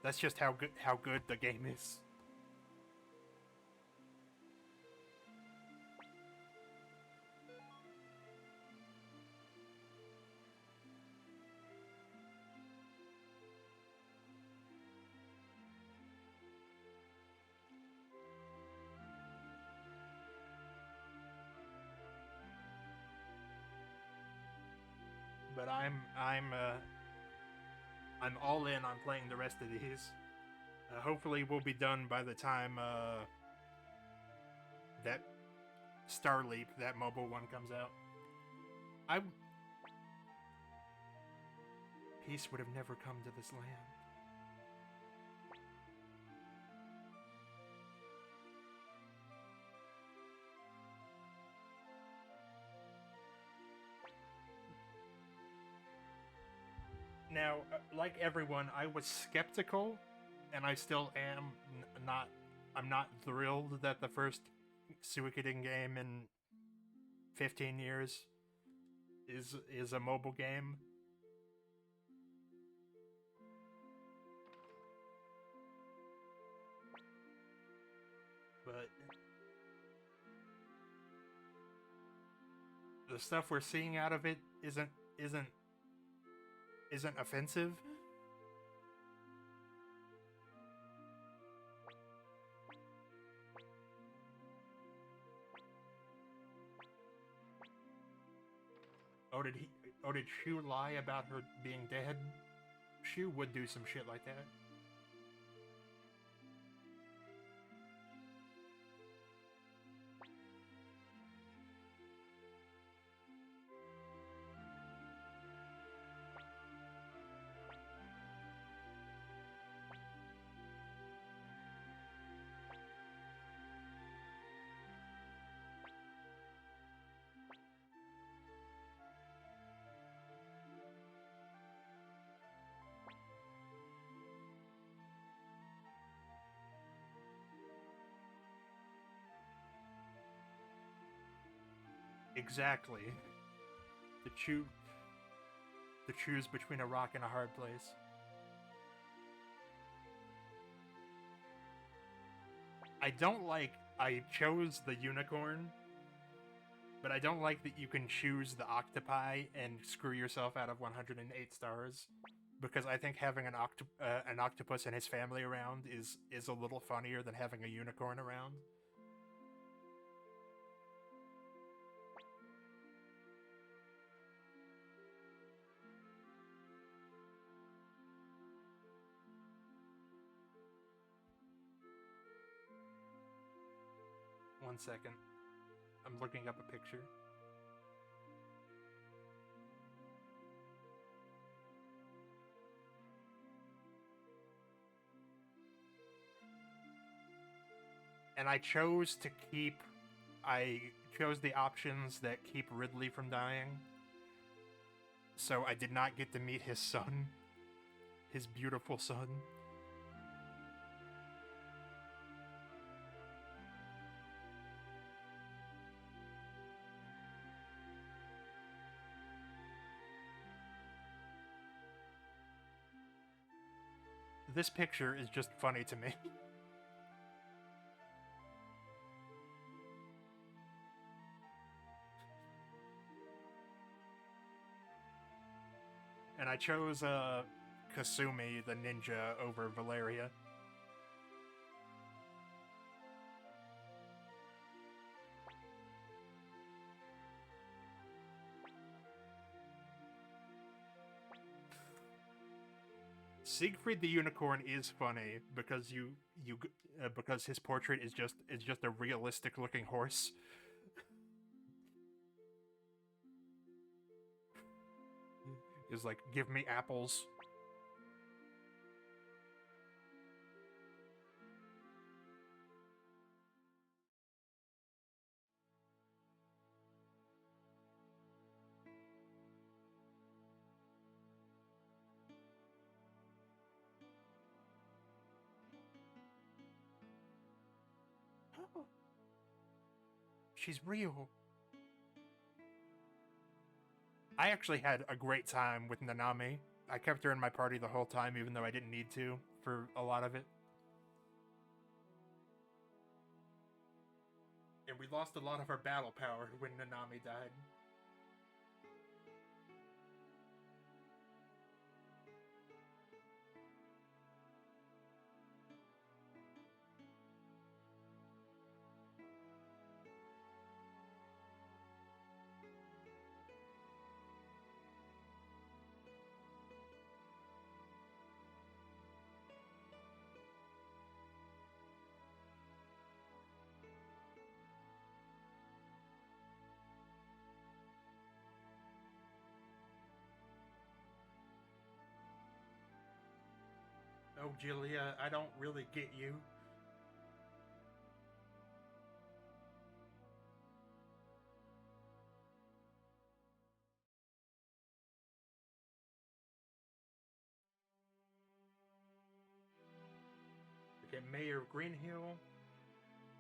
That's just how good the game is. But I'm all in on playing the rest of these. Hopefully, we'll be done by the time that Starleap, that mobile one, comes out. I Peace would have never come to this land. Now, like everyone, I was skeptical, and I still am not. I'm not thrilled that the first Suikoden game in 15 years is a mobile game. But the stuff we're seeing out of it isn't offensive. Oh, did Shu lie about her being dead? Shu would do some shit like that. Exactly. To choose between a rock and a hard place. I chose the unicorn, but I don't like that you can choose the octopi and screw yourself out of 108 stars. because I think having an octopus and his family around is a little funnier than having a unicorn around. 1 second. I'm looking up a picture. And I chose the options that keep Ridley from dying. So I did not get to meet his son, his beautiful son. This picture is just funny to me. And I chose Kasumi, the ninja, over Valeria. Siegfried the Unicorn is funny because because his portrait is just a realistic looking horse. Is like, give me apples. She's real. I actually had a great time with Nanami. I kept her in my party the whole time, even though I didn't need to for a lot of it. And we lost a lot of our battle power when Nanami died. Oh, Julia, I don't really get you. Okay, Mayor of Greenhill.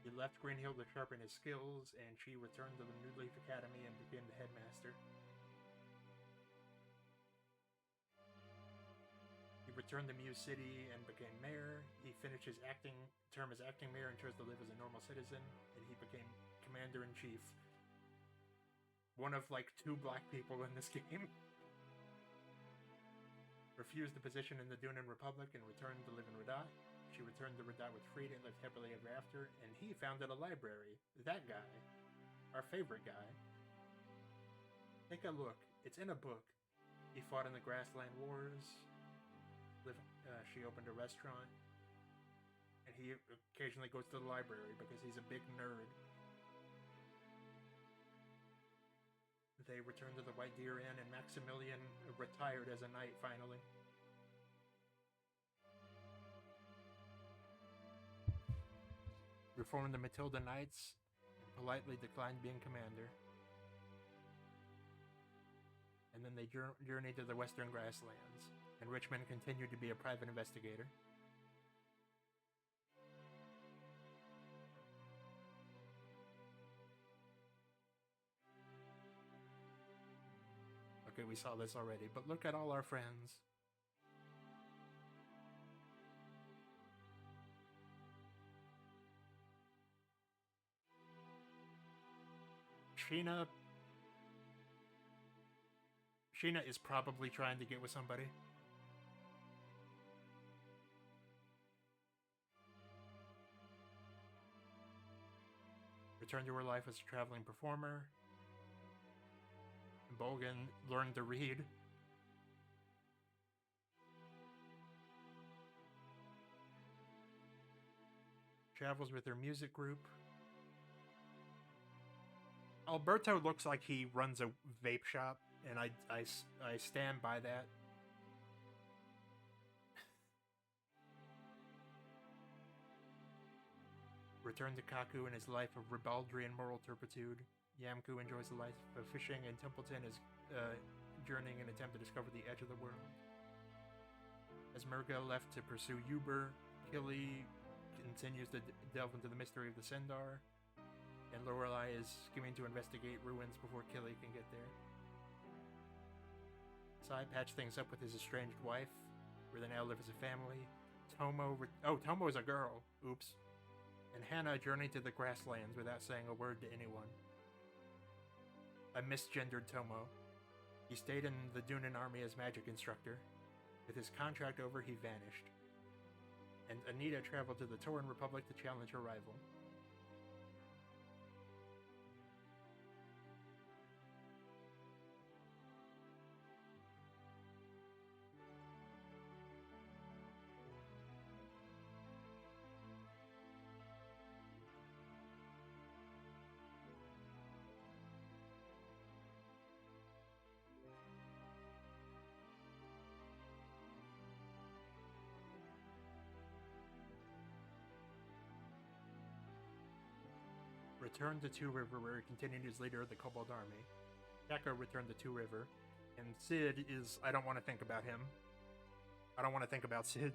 He left Greenhill to sharpen his skills, and she returned to the New Leaf Academy and became the headmaster. He returned to Muse City and became mayor. He finished his term as acting mayor and chose to live as a normal citizen, and he became commander-in-chief. One of like 2 black people in this game. Refused the position in the Dunan Republic and returned to live in Radat. She returned to Radat with freedom and lived happily ever after, and he founded a library. That guy. Our favorite guy. Take a look. It's in a book. He fought in the Grassland Wars. She opened a restaurant. And he occasionally goes to the library because he's a big nerd. They returned to the White Deer Inn, and Maximilian retired as a knight finally. Reformed the Matilda Knights and politely declined being commander. And then they journeyed to the Western Grasslands, and Richmond continued to be a private investigator. Okay, we saw this already, but look at all our friends. Sheena is probably trying to get with somebody. returned to her life as a traveling performer. Bolgan learned to read. Travels with her music group. Alberto looks like he runs a vape shop, and I stand by that. Return to Kaku and his life of ribaldry and moral turpitude. Yamku enjoys the life of fishing, and Templeton is journeying in an attempt to discover the edge of the world. As Murga left to pursue Uber, Killy continues to delve into the mystery of the Sendar, and Lorelei is scheming to investigate ruins before Killy can get there. Sai patched things up with his estranged wife, where they now live as a family. Tomo is a girl. Oops. And Hannah journeyed to the grasslands without saying a word to anyone. I misgendered Tomo. He stayed in the Dunan army as magic instructor. With his contract over, he vanished. And Anita traveled to the Tauran Republic to challenge her rival. Returned to Two River, where he continued as leader of the Kobold army. Shaka returned to Two River, and Sid is... I don't want to think about him. I don't want to think about Sid.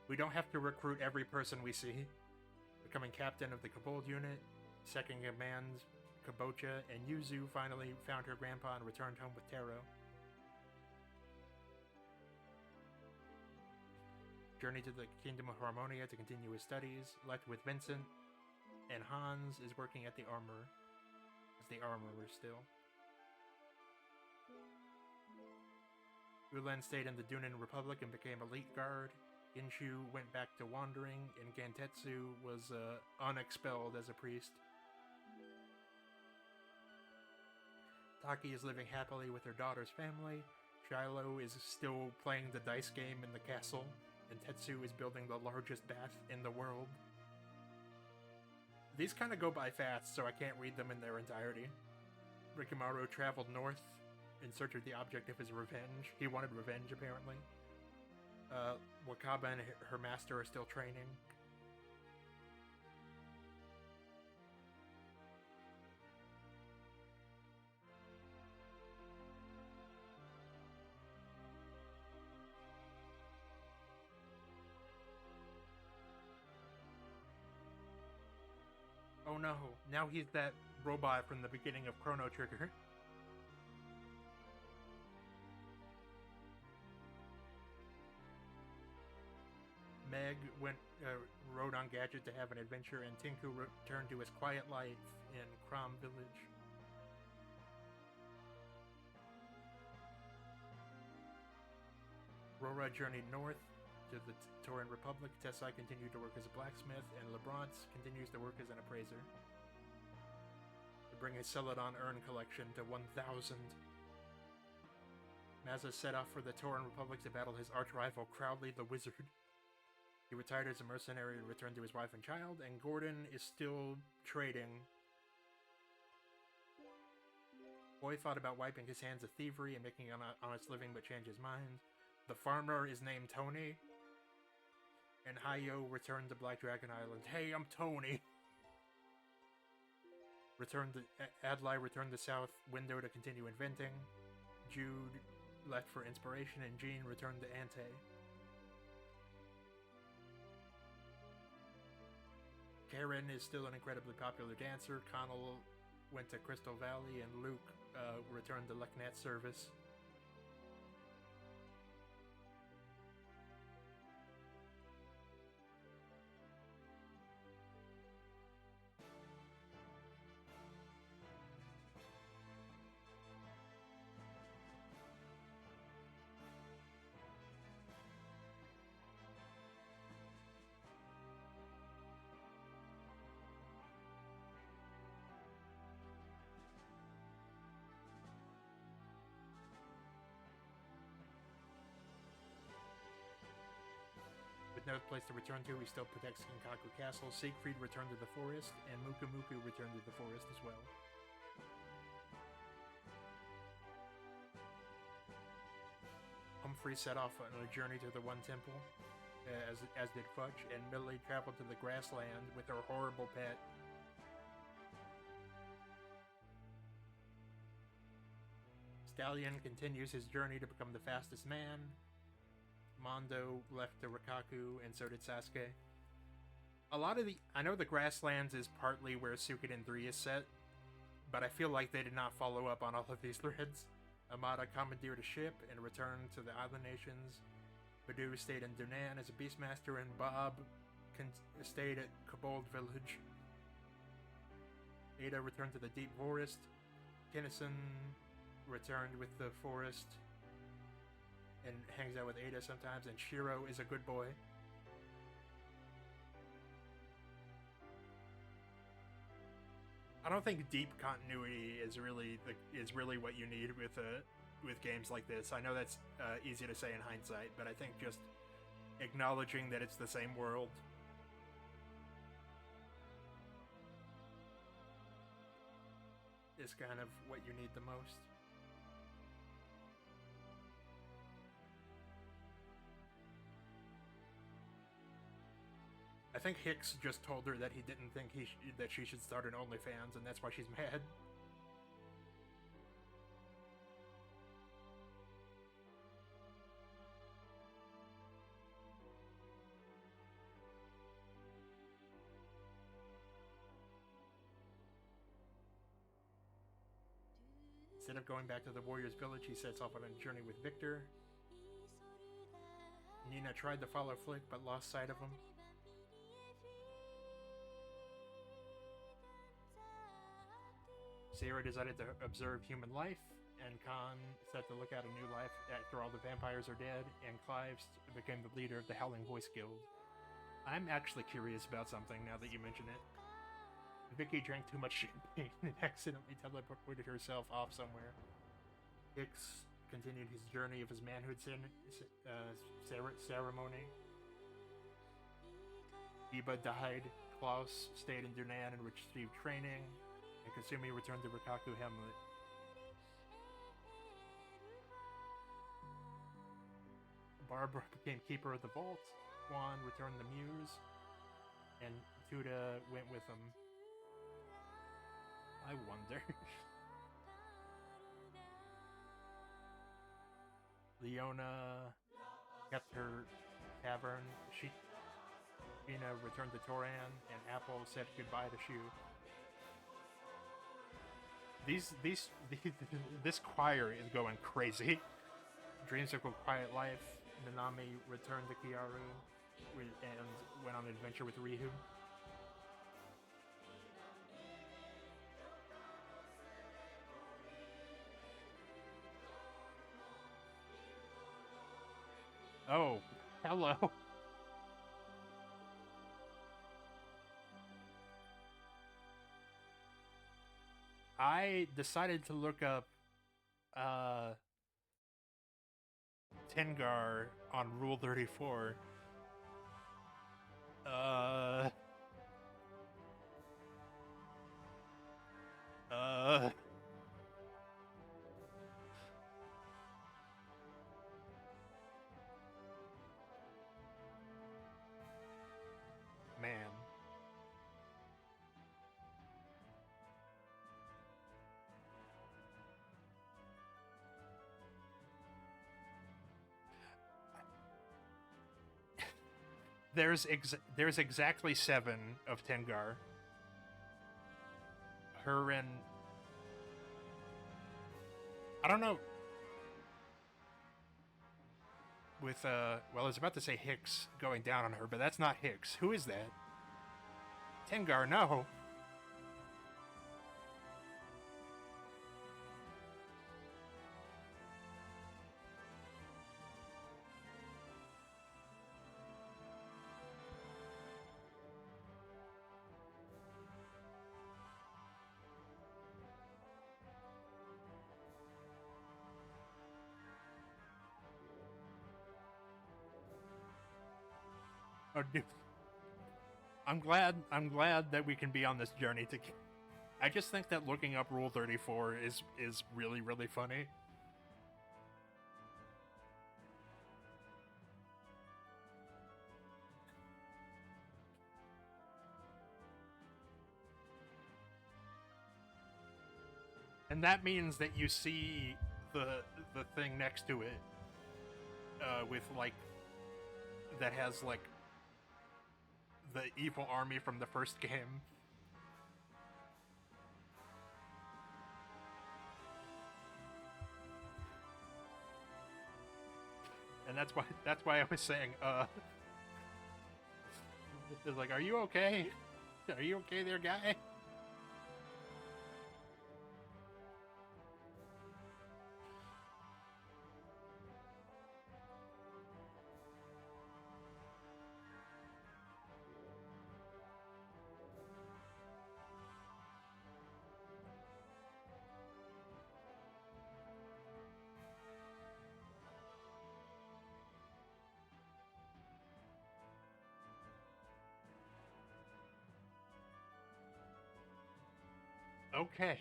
We don't have to recruit every person we see. Becoming captain of the Kobold unit, second command Kabocha, and Yuzu finally found her grandpa and returned home with Taro. Journeyed to the Kingdom of Harmonia to continue his studies, left with Vincent, and Hans is working at the armorer, as the armorer still. Ulen stayed in the Dunan Republic and became elite guard. Ginshu went back to wandering, and Gantetsu was unexpelled as a priest. Taki is living happily with her daughter's family. Shiloh is still playing the dice game in the castle, and Tetsu is building the largest bath in the world. These kind of go by fast, so I can't read them in their entirety. Rikimaru traveled north in search of the object of his revenge. He wanted revenge, apparently. Wakaba and her master are still training. Oh no, now he's that robot from the beginning of Chrono Trigger. Meg rode on Gadget to have an adventure, and Tinku returned to his quiet life in Crom Village. Rora journeyed north to the Tauran Republic. Tessai continued to work as a blacksmith, and Lebrance continues to work as an appraiser. To bring his Celadon urn collection to 1,000. Mazza set off for the Tauran Republic to battle his arch-rival Crowley the Wizard. He retired as a mercenary and returned to his wife and child, and Gordon is still trading. Boy thought about wiping his hands of thievery and making an honest living, but changed his mind. The farmer is named Tony. And Hayo returned to Black Dragon Island. Hey, I'm Tony! Adlai returned to South Window to continue inventing. Jude left for inspiration, and Jean returned to Ante. Karen is still an incredibly popular dancer. Connell went to Crystal Valley, and Luke returned to Leknat service. no place to return to, he still protects Kinkaku Castle. Siegfried returned to the forest, and Muku Muku returned to the forest as well. Humphrey set off on a journey to the One Temple, as did Fudge, and Millie traveled to the grassland with her horrible pet. Stallion continues his journey to become the fastest man. Mondo left to Rikaku, and so did Sasuke. I know the grasslands is partly where Suikoden 3 is set, but I feel like they did not follow up on all of these threads. Amada commandeered a ship and returned to the island nations. Badu stayed in Dunan as a beastmaster, and Bob stayed at Kobold Village. Ada returned to the Deep Forest. Kinnison returned with the forest and hangs out with Ada sometimes, and Shiro is a good boy. I don't think deep continuity is really what you need with games like this. I know that's easy to say in hindsight, but I think just acknowledging that it's the same world is kind of what you need the most. I think Hicks just told her that he didn't think that she should start an OnlyFans, and that's why she's mad. Instead of going back to the warrior's village, he sets off on a journey with Victor. Nina tried to follow Flick, but lost sight of him. Sarah decided to observe human life, and Khan set to look out a new life after all the vampires are dead, and Clive became the leader of the Howling Voice Guild. I'm actually curious about something now that you mention it. Vicky drank too much champagne and accidentally teleported herself off somewhere. Hicks continued his journey of his manhood ceremony. Iba died. Klaus stayed in Dunan and received training. And Kasumi returned to Rikaku Hamlet. Barbara became keeper of the vault. Juan returned the muse. And Tuda went with him. I wonder. Leona kept her tavern. Sheena returned to Toran, and Apple said goodbye to Shu. This choir is going crazy. Dreamsicle Quiet Life. Nanami returned to Kiaru and went on an adventure with Rihu. Oh, hello. I decided to look up Tengar on Rule 34. Man. There's exactly 7 of Tengar. Her and I don't know. With well, I was about to say Hicks going down on her, but that's not Hicks. Who is that? Tengar, no. Oh, dude. I'm glad that we can be on this journey to. I just think that looking up Rule 34 is really really funny. And that means that you see the thing next to it with like that has like the evil army from the first game. And that's why I was saying it's like, are you okay? Are you okay there, guy? Okay.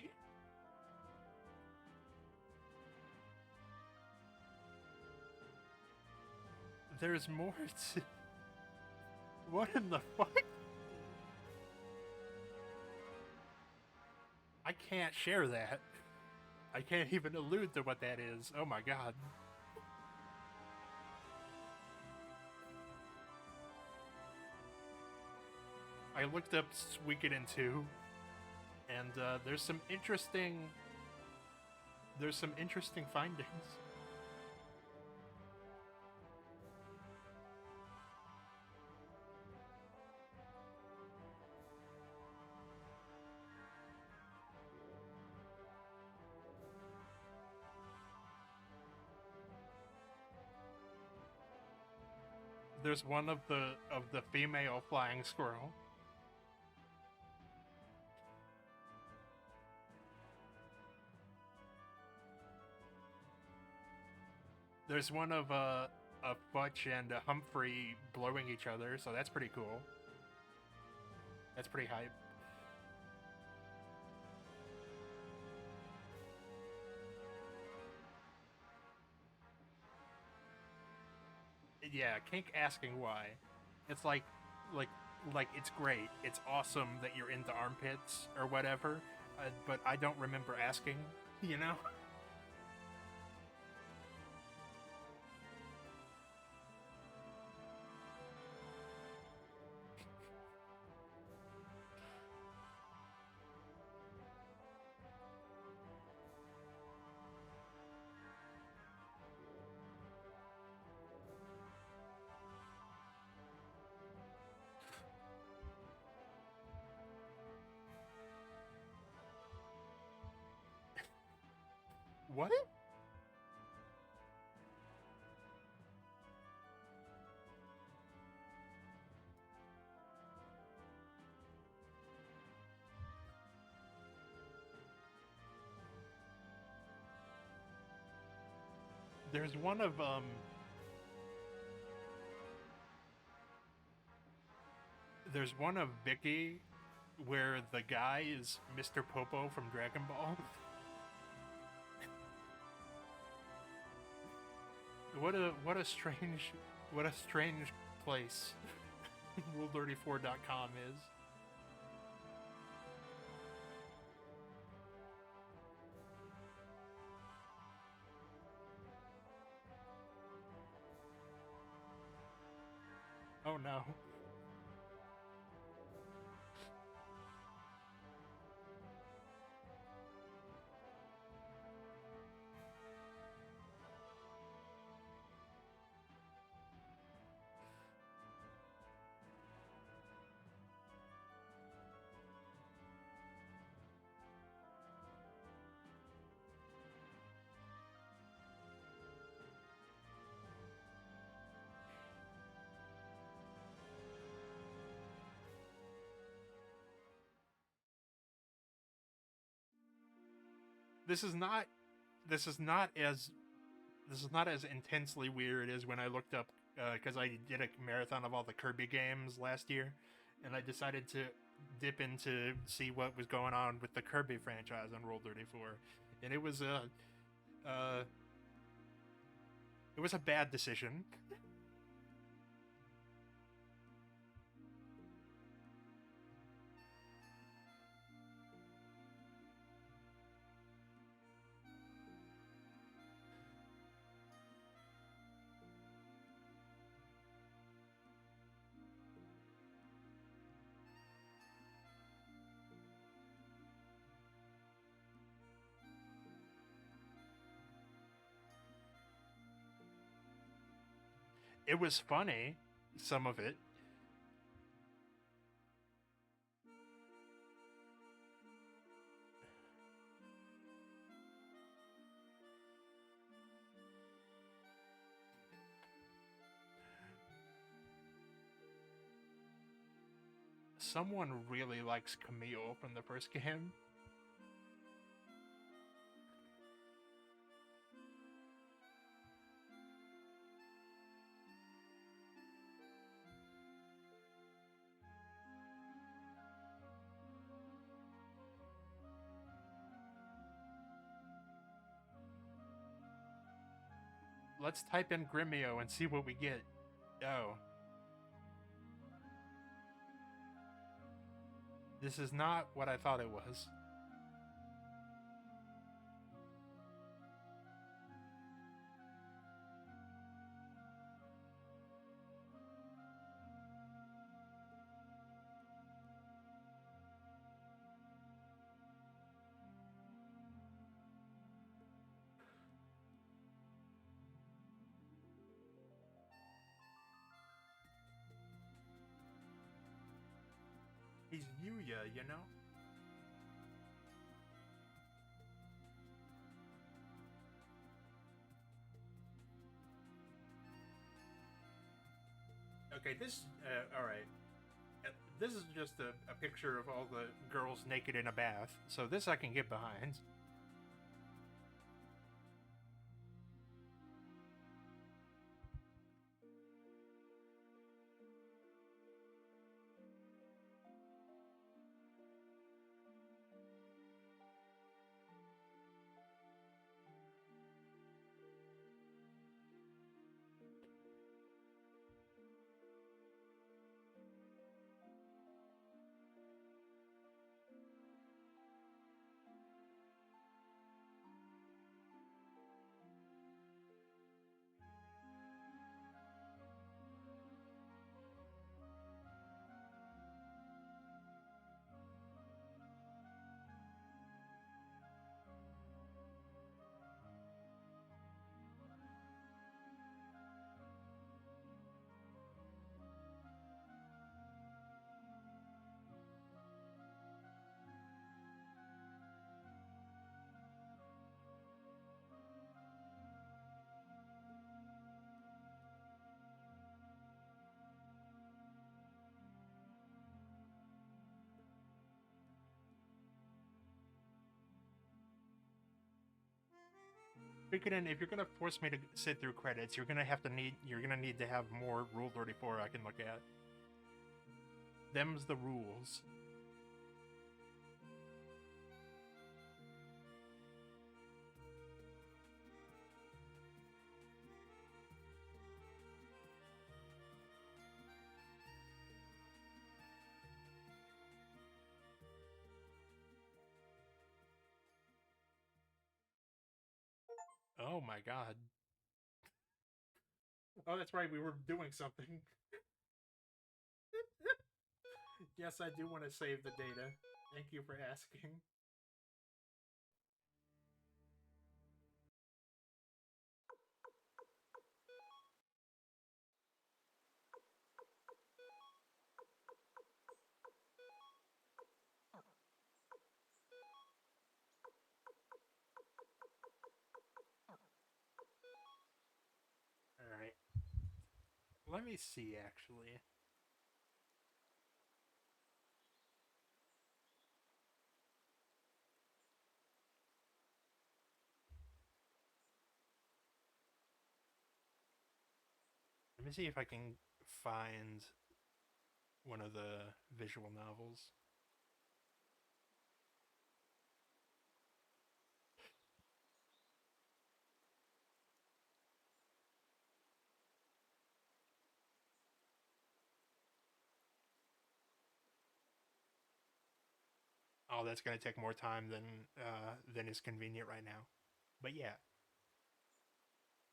There's more to. What in the fuck? I can't share that. I can't even allude to what that is. Oh my god. I looked up Suikoden II, and there's some interesting findings. There's one of the female flying squirrel. There's one of Butch and Humphrey blowing each other, so that's pretty cool. That's pretty hype. Yeah, Kink asking why. It's like, like it's great. It's awesome that you're into armpits or whatever, but I don't remember asking. You know. What? There's one of there's one of Vicky where the guy is Mr. Popo from Dragon Ball. What a strange place Rule34.com is. Oh no. This is not this is not as this is not as intensely weird as when I looked up because I did a marathon of all the Kirby games last year, and I decided to dip in to see what was going on with the Kirby franchise on Roll 34, and uh, it was a bad decision. It was funny, some of it. Someone really likes Camille from the first game. Let's type in Gremio and see what we get. Oh. This is not what I thought it was. He's Yuya, you know? Okay, this, alright. This is just a picture of all the girls naked in a bath, so this I can get behind. Suikoden, if you're gonna force me to sit through credits, you're gonna need to have more Rule 34 I can look at. Them's the rules. Oh my god. Oh, that's right, we were doing something. Yes, I do want to save the data. Thank you for asking. Alright. Let me see, actually. Let me see if I can find one of the visual novels. Oh, that's going to take more time than is convenient right now. But yeah,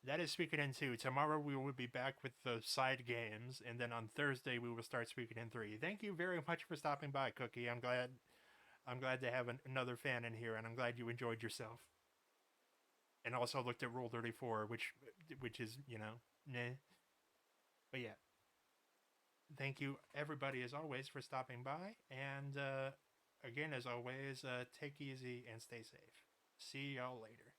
that is Suikoden 2. Tomorrow we will be back with the side games, and then on Thursday we will start Suikoden 3. Thank you very much for stopping by, Cookie. I'm glad to have another fan in here, and I'm glad you enjoyed yourself. And also looked at Rule 34, which is, nah. But yeah, thank you everybody as always for stopping by, and again as always, take easy and stay safe. See y'all later.